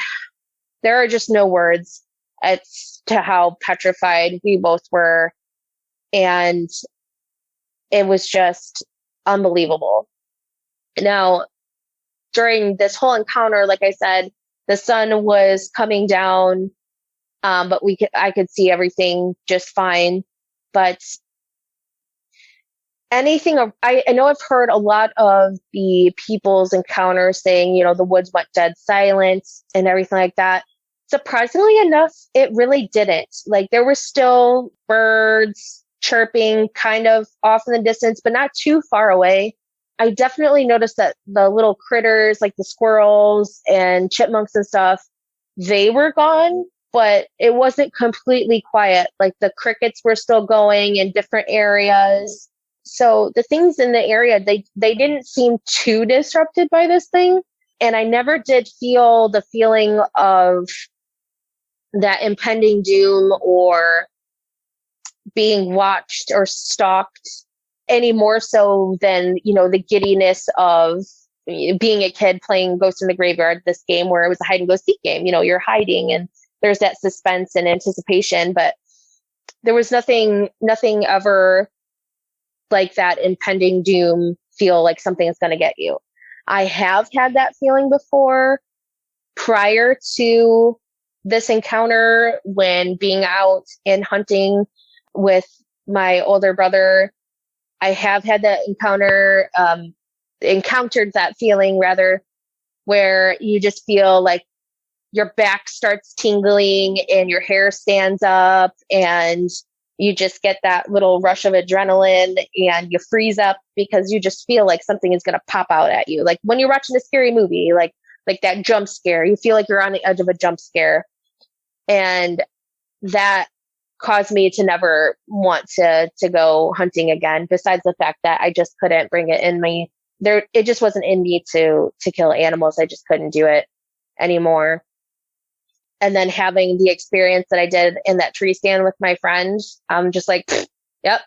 are just no words as to how petrified we both were. And it was just unbelievable. Now, during this whole encounter, like I said, the sun was coming down, but I could see everything just fine. But I know I've heard a lot of the people's encounters saying, the woods went dead silent and everything like that. Surprisingly enough, it really didn't. Like, there were still birds chirping kind of off in the distance, but not too far away. I definitely noticed that the little critters, like the squirrels and chipmunks and stuff, they were gone, but it wasn't completely quiet. Like, the crickets were still going in different areas. So the things in the area, they didn't seem too disrupted by this thing. And I never did feel the feeling of that impending doom or being watched or stalked any more so than, the giddiness of being a kid playing Ghost in the Graveyard, this game where it was a hide and go seek game. You're hiding and there's that suspense and anticipation, but there was nothing ever like that impending doom feel like something is going to get you. I have had that feeling before prior to this encounter when being out and hunting with my older brother. I have had that encountered that feeling rather, where you just feel like your back starts tingling and your hair stands up and you just get that little rush of adrenaline and you freeze up because you just feel like something is going to pop out at you. Like when you're watching a scary movie, like that jump scare, you feel like you're on the edge of a jump scare. And that caused me to never want to go hunting again, besides the fact that I just couldn't bring it in me. It just wasn't in me to kill animals. I just couldn't do it anymore. And then having the experience that I did in that tree stand with my friend, I'm just like, yep,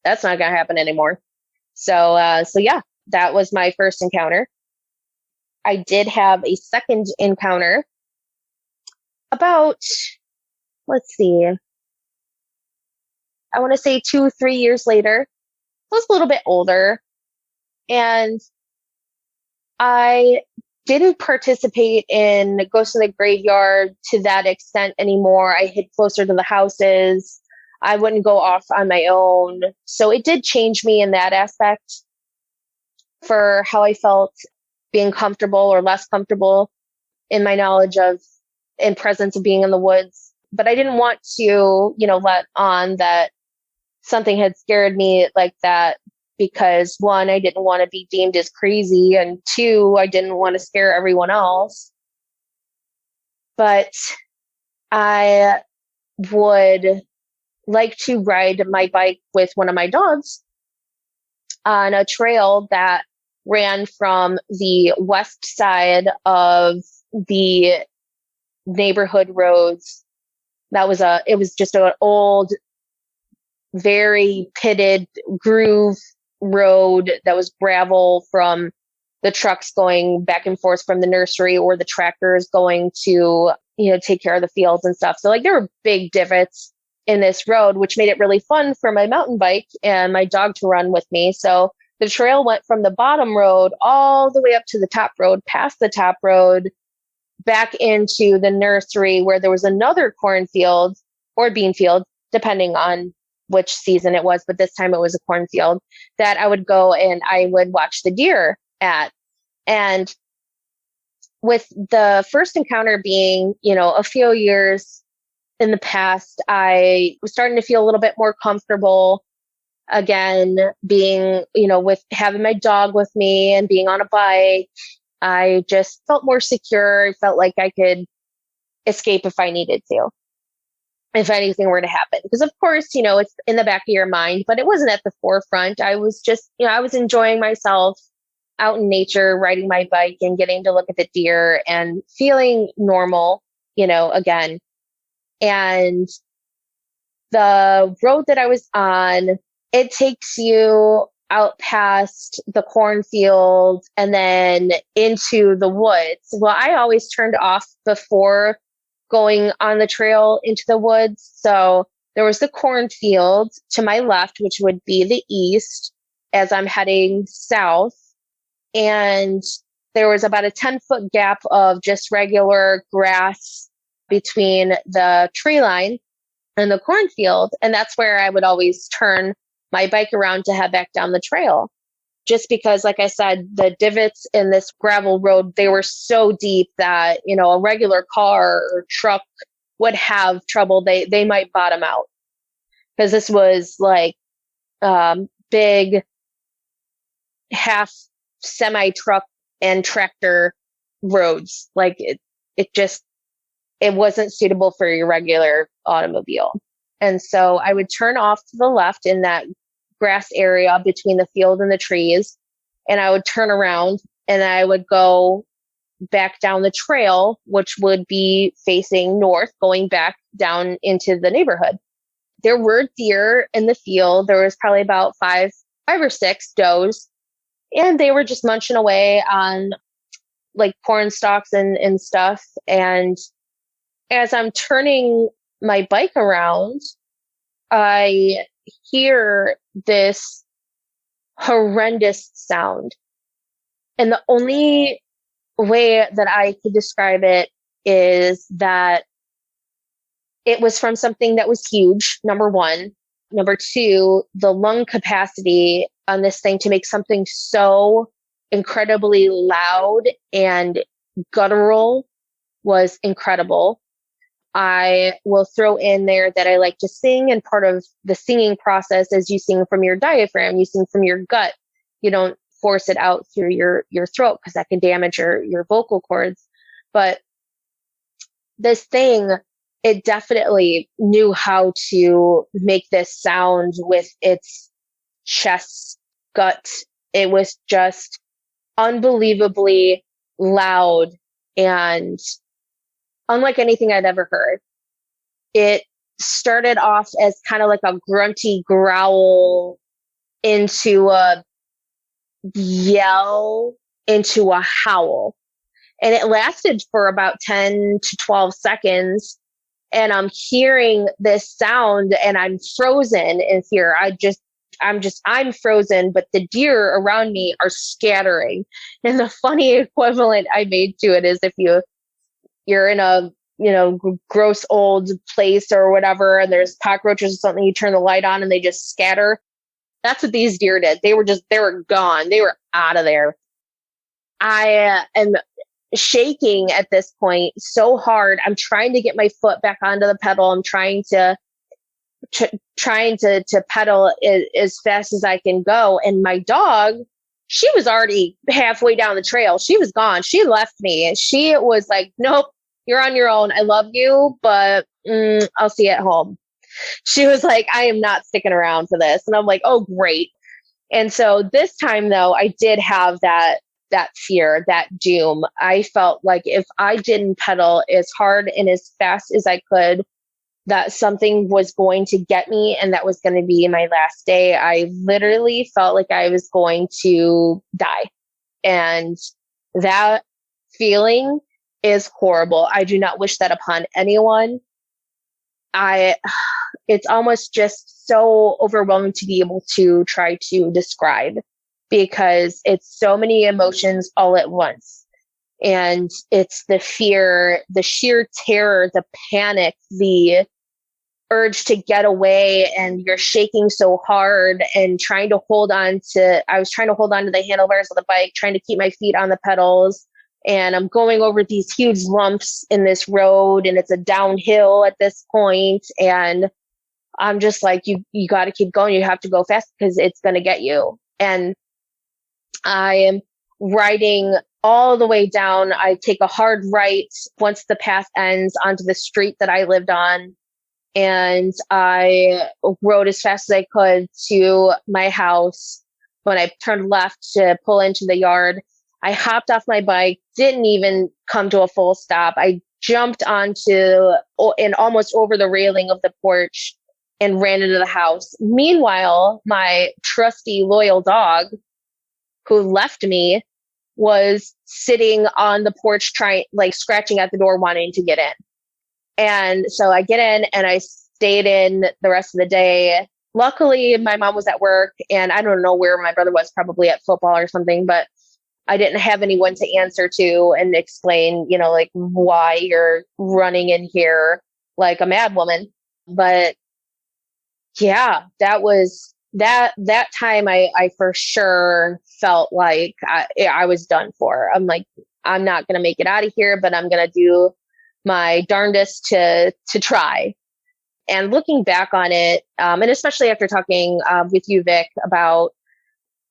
that's not going to happen anymore. So yeah, that was my first encounter. I did have a second encounter about, let's see, I want to say 2-3 years later. I was a little bit older, and I didn't participate in Ghost in the Graveyard to that extent anymore. I hid closer to the houses. I wouldn't go off on my own. So it did change me in that aspect for how I felt being comfortable or less comfortable in my knowledge of and presence of being in the woods. But I didn't want to, let on that something had scared me like that, because one, I didn't want to be deemed as crazy, and two, I didn't want to scare everyone else. But I would like to ride my bike with one of my dogs on a trail that ran from the west side of the neighborhood roads. It was just an old, very pitted groove road that was gravel from the trucks going back and forth from the nursery, or the tractors going to, take care of the fields and stuff. So like there were big divots in this road, which made it really fun for my mountain bike and my dog to run with me. So the trail went from the bottom road all the way up to the top road, past the top road, back into the nursery where there was another cornfield or bean field, depending on which season it was. But this time it was a cornfield that I would go and I would watch the deer at. And with the first encounter being, a few years in the past, I was starting to feel a little bit more comfortable again, being, with having my dog with me and being on a bike. I just felt more secure. I felt like I could escape if I needed to, if anything were to happen. Because of course, it's in the back of your mind, but it wasn't at the forefront. I was just, I was enjoying myself out in nature, riding my bike and getting to look at the deer and feeling normal, again. And the road that I was on, it takes you out past the cornfield and then into the woods. Well, I always turned off before going on the trail into the woods. So There was the cornfield to my left, which would be the east as I'm heading south. And there was about a 10-foot gap of just regular grass between the tree line and the cornfield. And that's where I would always turn my bike around to head back down the trail. Just because, like I said, the divots in this gravel road, they were so deep that, a regular car or truck would have trouble. They might bottom out, because this was like big half semi truck and tractor roads. Like it wasn't suitable for your regular automobile. And so I would turn off to the left in that grass area between the field and the trees. And I would turn around and I would go back down the trail, which would be facing north, going back down into the neighborhood. There were deer in the field. There was probably about five or six does, and they were just munching away on like corn stalks and stuff. And as I'm turning my bike around, I hear this horrendous sound. And the only way that I could describe it is that it was from something that was huge, number one. Number two, the lung capacity on this thing to make something so incredibly loud and guttural was incredible. I will throw in there that I like to sing, and part of the singing process is you sing from your diaphragm, you sing from your gut. You don't force it out through your throat, because that can damage your vocal cords. But this thing, it definitely knew how to make this sound with its chest gut. It was just unbelievably loud and unlike anything I'd ever heard. It started off as kind of like a grunty growl into a yell into a howl. And it lasted for about 10 to 12 seconds. And I'm hearing this sound and I'm frozen in fear. I'm frozen, but the deer around me are scattering. And the funny equivalent I made to it is if you're in a, gross old place or whatever, and there's cockroaches or something, you turn the light on and they just scatter. That's what these deer did. They were gone. They were out of there. I am shaking at this point so hard. I'm trying to get my foot back onto the pedal. I'm trying to pedal as fast as I can go. And my dog, she was already halfway down the trail. She was gone. She left me. She was like, nope, you're on your own. I love you, but I'll see you at home. She was like, I am not sticking around for this. And I'm like, oh, great. And so this time, though, I did have that fear, that doom. I felt like if I didn't pedal as hard and as fast as I could, that something was going to get me and that was going to be my last day. I literally felt like I was going to die. And that feeling is horrible. I do not wish that upon anyone. It's almost just so overwhelming to be able to try to describe, because it's so many emotions all at once. And it's the fear, the sheer terror, the panic, the urge to get away, and you're shaking so hard and I was trying to hold on to the handlebars of the bike, trying to keep my feet on the pedals. And I'm going over these huge lumps in this road, and it's a downhill at this point. And I'm just like, you got to keep going. You have to go fast because it's going to get you. And I am riding all the way down. I take a hard right once the path ends onto the street that I lived on. And I rode as fast as I could to my house. When I turned left to pull into the yard, I hopped off my bike, didn't even come to a full stop. I jumped onto and almost over the railing of the porch and ran into the house. Meanwhile, my trusty, loyal dog, who left me, was sitting on the porch scratching at the door, wanting to get in. And so I get in and I stayed in the rest of the day. Luckily, my mom was at work, and I don't know where my brother was, probably at football or something, but I didn't have anyone to answer to and explain, like why you're running in here like a mad woman. But yeah, that time I for sure felt like I was done for. I'm like, I'm not going to make it out of here, but I'm going to do my darndest to try. And looking back on it, and especially after talking with you, Vic, about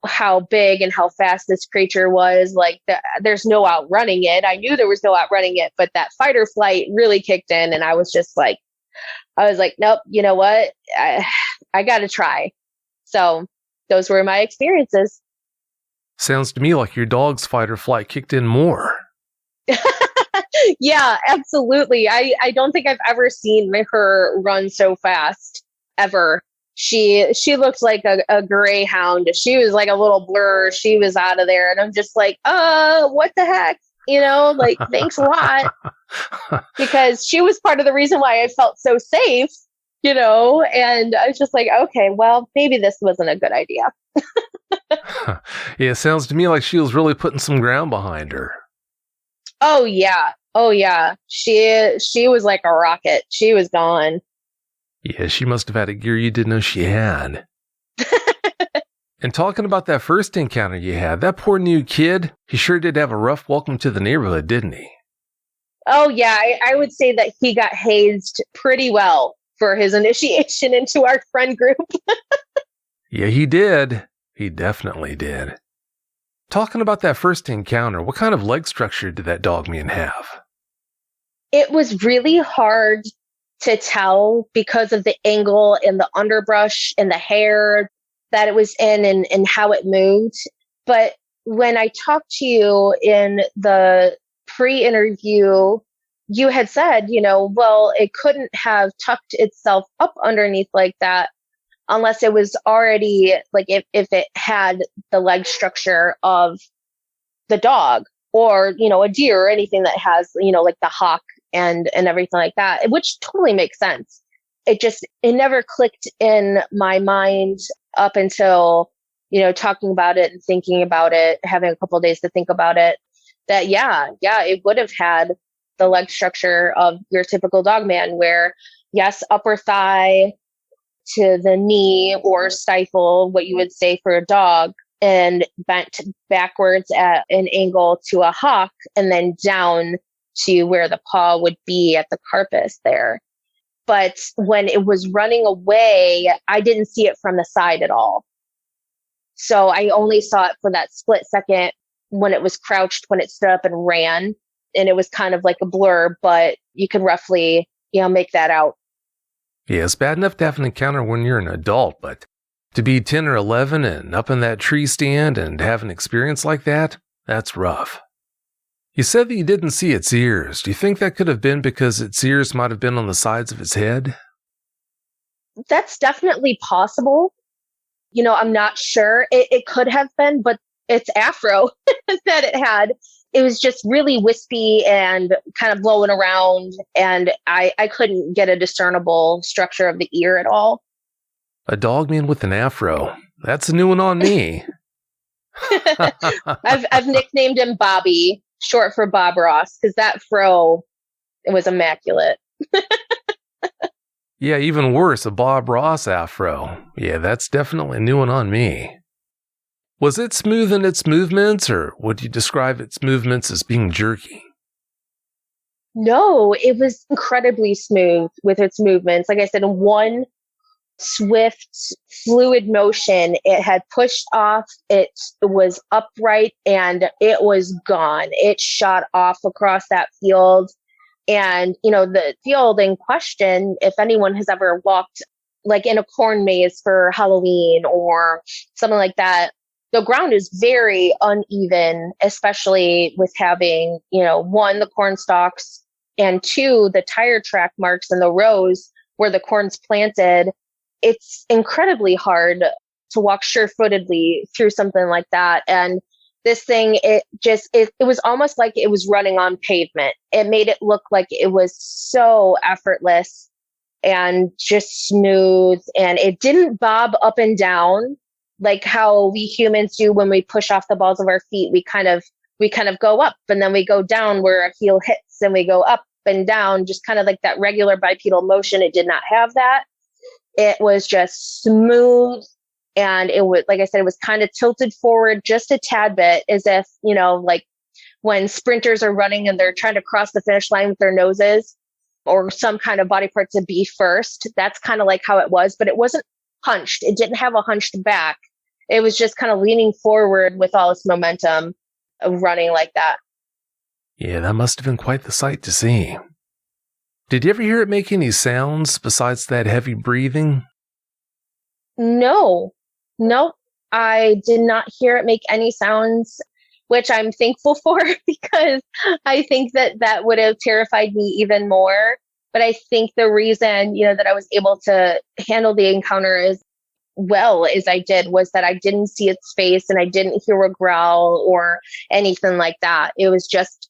how big and how fast this creature was, like there's no outrunning it. I knew there was no outrunning it, but that fight or flight really kicked in, and I was like, nope, you know what? I got to try. So those were my experiences. Sounds to me like your dog's fight or flight kicked in more. Yeah, absolutely. I don't think I've ever seen her run so fast ever. She looked like a greyhound. She was like a little blur. She was out of there. And I'm just like, what the heck? Like, thanks a lot. Because she was part of the reason why I felt so safe, and I was just like, okay, well, maybe this wasn't a good idea. Yeah, it sounds to me like she was really putting some ground behind her. Oh yeah. Oh yeah. She was like a rocket. She was gone. Yeah, she must have had a gear you didn't know she had. And talking about that first encounter you had, that poor new kid, he sure did have a rough welcome to the neighborhood, didn't he? Oh yeah, I would say that he got hazed pretty well for his initiation into our friend group. Yeah, he did. He definitely did. Talking about that first encounter, what kind of leg structure did that Dogman have? It was really hard to tell because of the angle and the underbrush and the hair that it was in and how it moved. But when I talked to you in the pre-interview, you had said, well, it couldn't have tucked itself up underneath like that unless it was already like if it had the leg structure of the dog or, a deer or anything that has, like the hock and everything like that, which totally makes sense. It never clicked in my mind up until, talking about it and thinking about it, having a couple of days to think about it, that yeah, it would have had the leg structure of your typical Dogman where, yes, upper thigh to the knee or stifle, what you would say for a dog, and bent backwards at an angle to a hock and then down to where the paw would be at the carpus there. But when it was running away, I didn't see it from the side at all. So I only saw it for that split second when it was crouched, when it stood up and ran. And it was kind of like a blur, but you could roughly, make that out. Yeah, it's bad enough to have an encounter when you're an adult, but to be 10 or 11 and up in that tree stand and have an experience like that, that's rough. You said that you didn't see its ears. Do you think that could have been because its ears might have been on the sides of its head? That's definitely possible. I'm not sure. It could have been, but it's afro that it had. It was just really wispy and kind of blowing around, and I couldn't get a discernible structure of the ear at all. A Dogman with an afro. That's a new one on me. I've nicknamed him Bobby, short for Bob Ross, because that fro, it was immaculate. Yeah, even worse, a Bob Ross afro. Yeah, that's definitely a new one on me. Was it smooth in its movements, or would you describe its movements as being jerky? No, it was incredibly smooth with its movements. Like I said, in one swift, fluid motion, it had pushed off, it was upright, and it was gone. It shot off across that field. And, the field in question, if anyone has ever walked like in a corn maze for Halloween or something like that, the ground is very uneven, especially with having, one, the corn stalks, and two, the tire track marks in the rows where the corn's planted. It's incredibly hard to walk sure-footedly through something like that. And this thing, it was almost like it was running on pavement. It made it look like it was so effortless. and just smooth. And it didn't bob up and down like how we humans do when we push off the balls of our feet. We kind of go up and then we go down where our heel hits and we go up and down, just kind of like that regular bipedal motion. It did not have that. It was just smooth. And it was, like I said, it was kind of tilted forward just a tad bit, as if, like when sprinters are running and they're trying to cross the finish line with their noses or some kind of body part to be first. That's kind of like how it was, but it wasn't hunched. It didn't have a hunched back. It was just kind of leaning forward with all its momentum of running like that. Yeah, that must have been quite the sight to see. Did you ever hear it make any sounds besides that heavy breathing? No, I did not hear it make any sounds, which I'm thankful for because I think that would have terrified me even more. But I think the reason, that I was able to handle the encounter as well as I did was that I didn't see its face and I didn't hear a growl or anything like that. It was just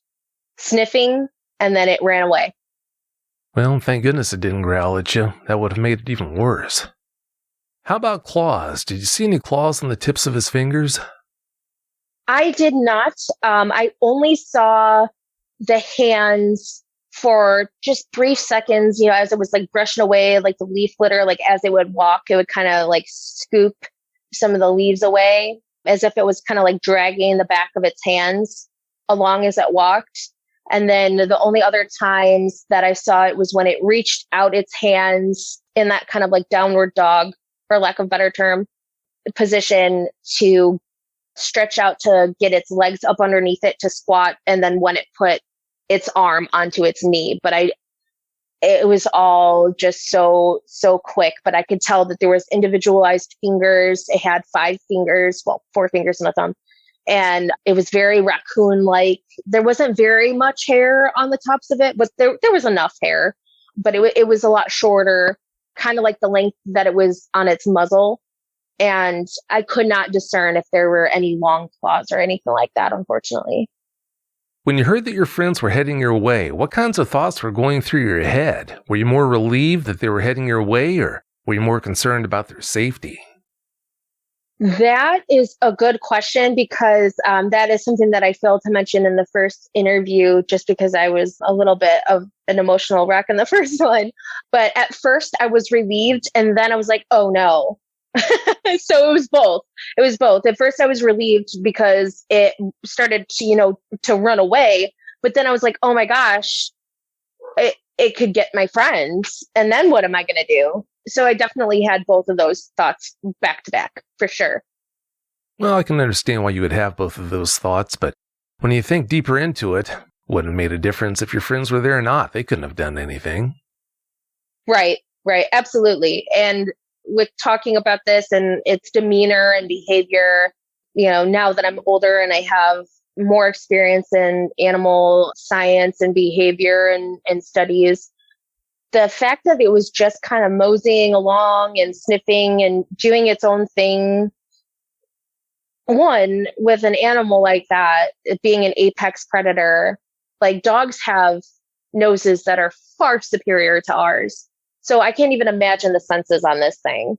sniffing and then it ran away. Well, thank goodness it didn't growl at you. That would have made it even worse. How about claws? Did you see any claws on the tips of his fingers? I did not. I only saw the hands for just brief seconds, as it was like brushing away, like the leaf litter, like as it would walk, it would kind of like scoop some of the leaves away as if it was kind of like dragging the back of its hands along as it walked. And then the only other times that I saw it was when it reached out its hands in that kind of like downward dog, for lack of a better term, position to stretch out to get its legs up underneath it to squat. And then when it put its arm onto its knee, but it was all just so quick, but I could tell that there was individualized fingers. It had 5 fingers, 4 fingers and a thumb. And it was very raccoon-like. There wasn't very much hair on the tops of it, but there was enough hair, but it was a lot shorter, kind of like the length that it was on its muzzle. And I could not discern if there were any long claws or anything like that, unfortunately. When you heard that your friends were heading your way, what kinds of thoughts were going through your head? Were you more relieved that they were heading your way, or were you more concerned about their safety? That is a good question because that is something that I failed to mention in the first interview, just because I was a little bit of an emotional wreck in the first one. But at first I was relieved and then I was like, oh no. So it was both. It was both. At first I was relieved because it started to run away. But then I was like, oh my gosh, it could get my friends. And then what am I going to do? So I definitely had both of those thoughts back to back, for sure. Well, I can understand why you would have both of those thoughts, but when you think deeper into it, wouldn't have made a difference if your friends were there or not. They couldn't have done anything. Right, absolutely. And with talking about this and its demeanor and behavior, now that I'm older and I have more experience in animal science and behavior and studies, the fact that it was just kind of moseying along and sniffing and doing its own thing, one, with an animal like that, it being an apex predator, like dogs have noses that are far superior to ours. So I can't even imagine the senses on this thing.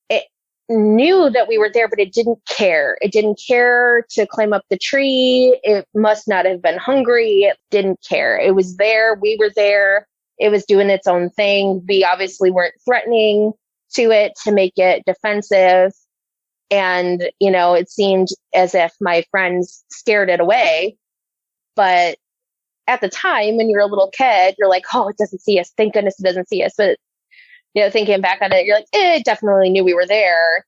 It knew that we were there, but it didn't care. It didn't care to climb up the tree. It must not have been hungry. It didn't care. It was there. We were there. It was doing its own thing. We obviously weren't threatening to it to make it defensive. And, it seemed as if my friends scared it away. But at the time, when you're a little kid, you're like, oh, it doesn't see us. Thank goodness it doesn't see us. But, thinking back on it, you're like, it definitely knew we were there,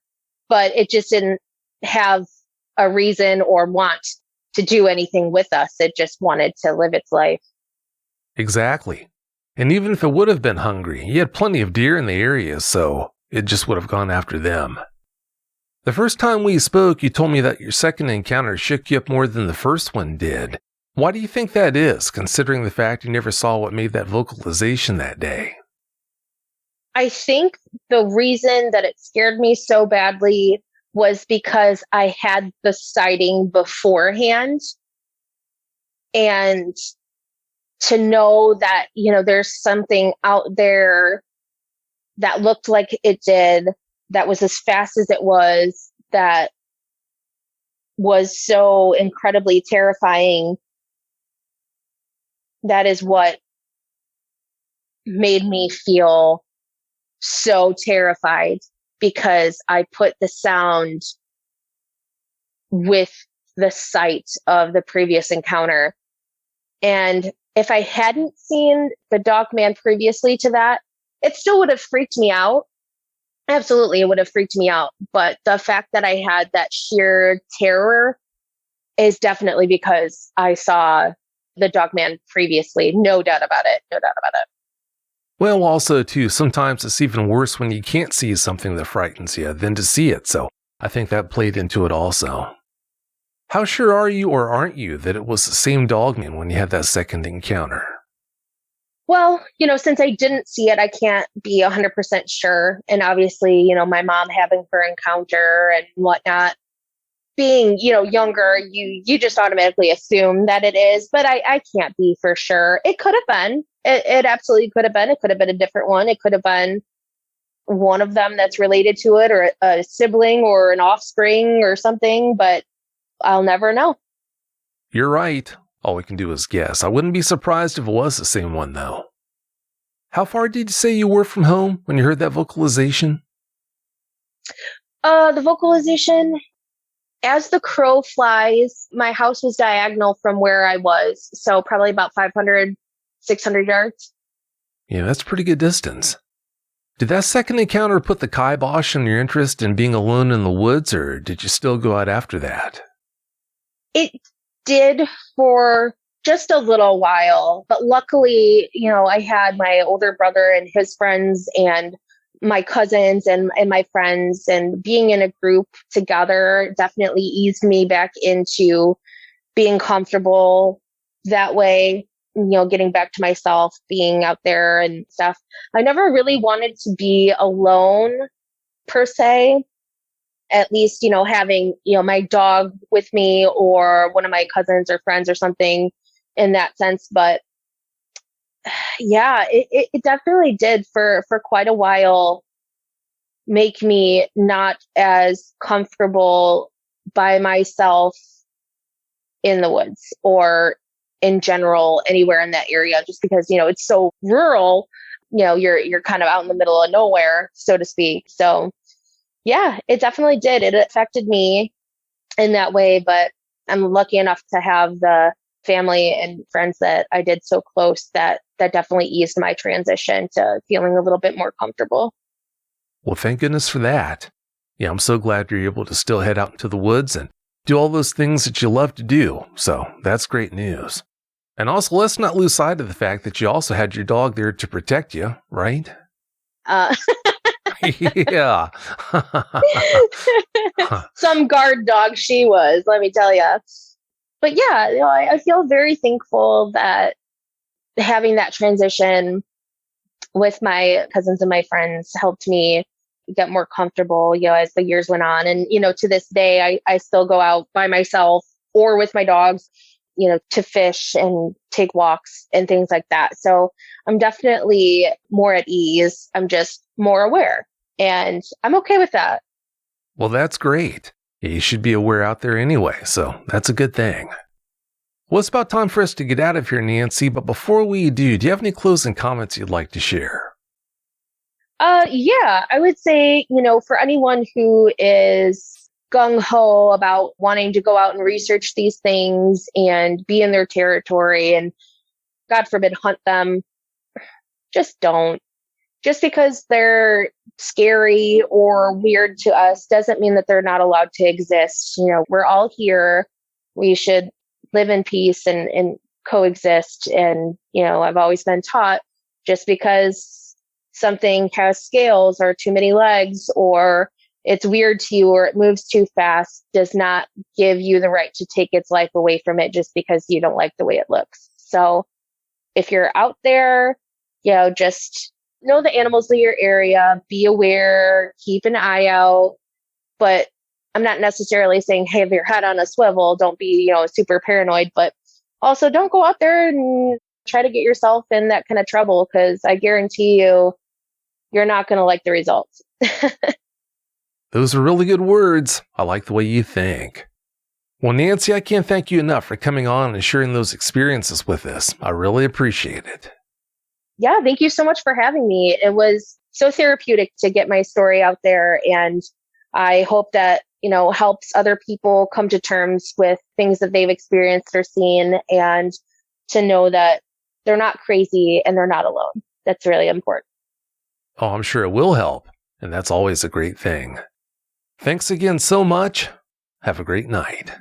but it just didn't have a reason or want to do anything with us. It just wanted to live its life. Exactly. And even if it would have been hungry, you had plenty of deer in the area, so it just would have gone after them. The first time we spoke, you told me that your second encounter shook you up more than the first one did. Why do you think that is, considering the fact you never saw what made that vocalization that day? I think the reason that it scared me so badly was because I had the sighting beforehand. And to know that, there's something out there that looked like it did, that was as fast as it was, that was so incredibly terrifying. That is what made me feel so terrified, because I put the sound with the sight of the previous encounter. And if I hadn't seen the Dogman previously to that, it still would have freaked me out. Absolutely, it would have freaked me out. But the fact that I had that sheer terror is definitely because I saw the Dogman previously. No doubt about it. No doubt about it. Well, also, too, sometimes it's even worse when you can't see something that frightens you than to see it, so I think that played into it also. How sure are you or aren't you that it was the same Dogman when you had that second encounter? Well, since I didn't see it, I can't be 100% sure. And obviously, my mom having her encounter and whatnot, being, younger, you just automatically assume that it is, but I can't be for sure. It could have been. It absolutely could have been. It could have been a different one. It could have been one of them that's related to it, or a sibling or an offspring or something, but I'll never know. You're right. All we can do is guess. I wouldn't be surprised if it was the same one, though. How far did you say you were from home when you heard that vocalization? The vocalization, as the crow flies, my house was diagonal from where I was. So probably about 500, 600 yards. Yeah, that's a pretty good distance. Did that second encounter put the kibosh on your interest in being alone in the woods, or did you still go out after that? It did for just a little while, but luckily, I had my older brother and his friends and my cousins and my friends, and being in a group together definitely eased me back into being comfortable that way, getting back to myself, being out there and stuff. I never really wanted to be alone per se, at least, having, my dog with me or one of my cousins or friends or something in that sense. But yeah, it definitely did for quite a while make me not as comfortable by myself in the woods or in general anywhere in that area, just because, it's so rural, you're kind of out in the middle of nowhere, so to speak. So yeah, it definitely did. It affected me in that way, but I'm lucky enough to have the family and friends that I did so close that definitely eased my transition to feeling a little bit more comfortable. Well, thank goodness for that. Yeah, I'm so glad you're able to still head out into the woods and do all those things that you love to do. So that's great news. And also, let's not lose sight of the fact that you also had your dog there to protect you, right? Uh, Yeah. some guard dog she was, let me tell you. But yeah, I feel very thankful that having that transition with my cousins and my friends helped me get more comfortable, as the years went on. And, to this day, I still go out by myself or with my dogs, to fish and take walks and things like that. So I'm definitely more at ease. I'm just more aware, and I'm okay with that. Well, that's great. Yeah, you should be aware out there anyway, so that's a good thing. Well, it's about time for us to get out of here, Nancy, but before we do you have any closing comments you'd like to share? Yeah, I would say, for anyone who is gung ho about wanting to go out and research these things and be in their territory and, God forbid, hunt them, just don't. Just because they're scary or weird to us doesn't mean that they're not allowed to exist. We're all here. We should live in peace and coexist. And, I've always been taught, just because something has scales or too many legs or it's weird to you or it moves too fast does not give you the right to take its life away from it just because you don't like the way it looks. So if you're out there, just know the animals in your area, be aware, keep an eye out. But I'm not necessarily saying, hey, have your head on a swivel, don't be, super paranoid, but also don't go out there and try to get yourself in that kind of trouble, because I guarantee you you're not going to like the results. Those are really good words. I like the way you think. Well, Nancy, I can't thank you enough for coming on and sharing those experiences with us. I really appreciate it. Yeah, thank you so much for having me. It was so therapeutic to get my story out there. And I hope that, helps other people come to terms with things that they've experienced or seen, and to know that they're not crazy and they're not alone. That's really important. Oh, I'm sure it will help. And that's always a great thing. Thanks again so much. Have a great night.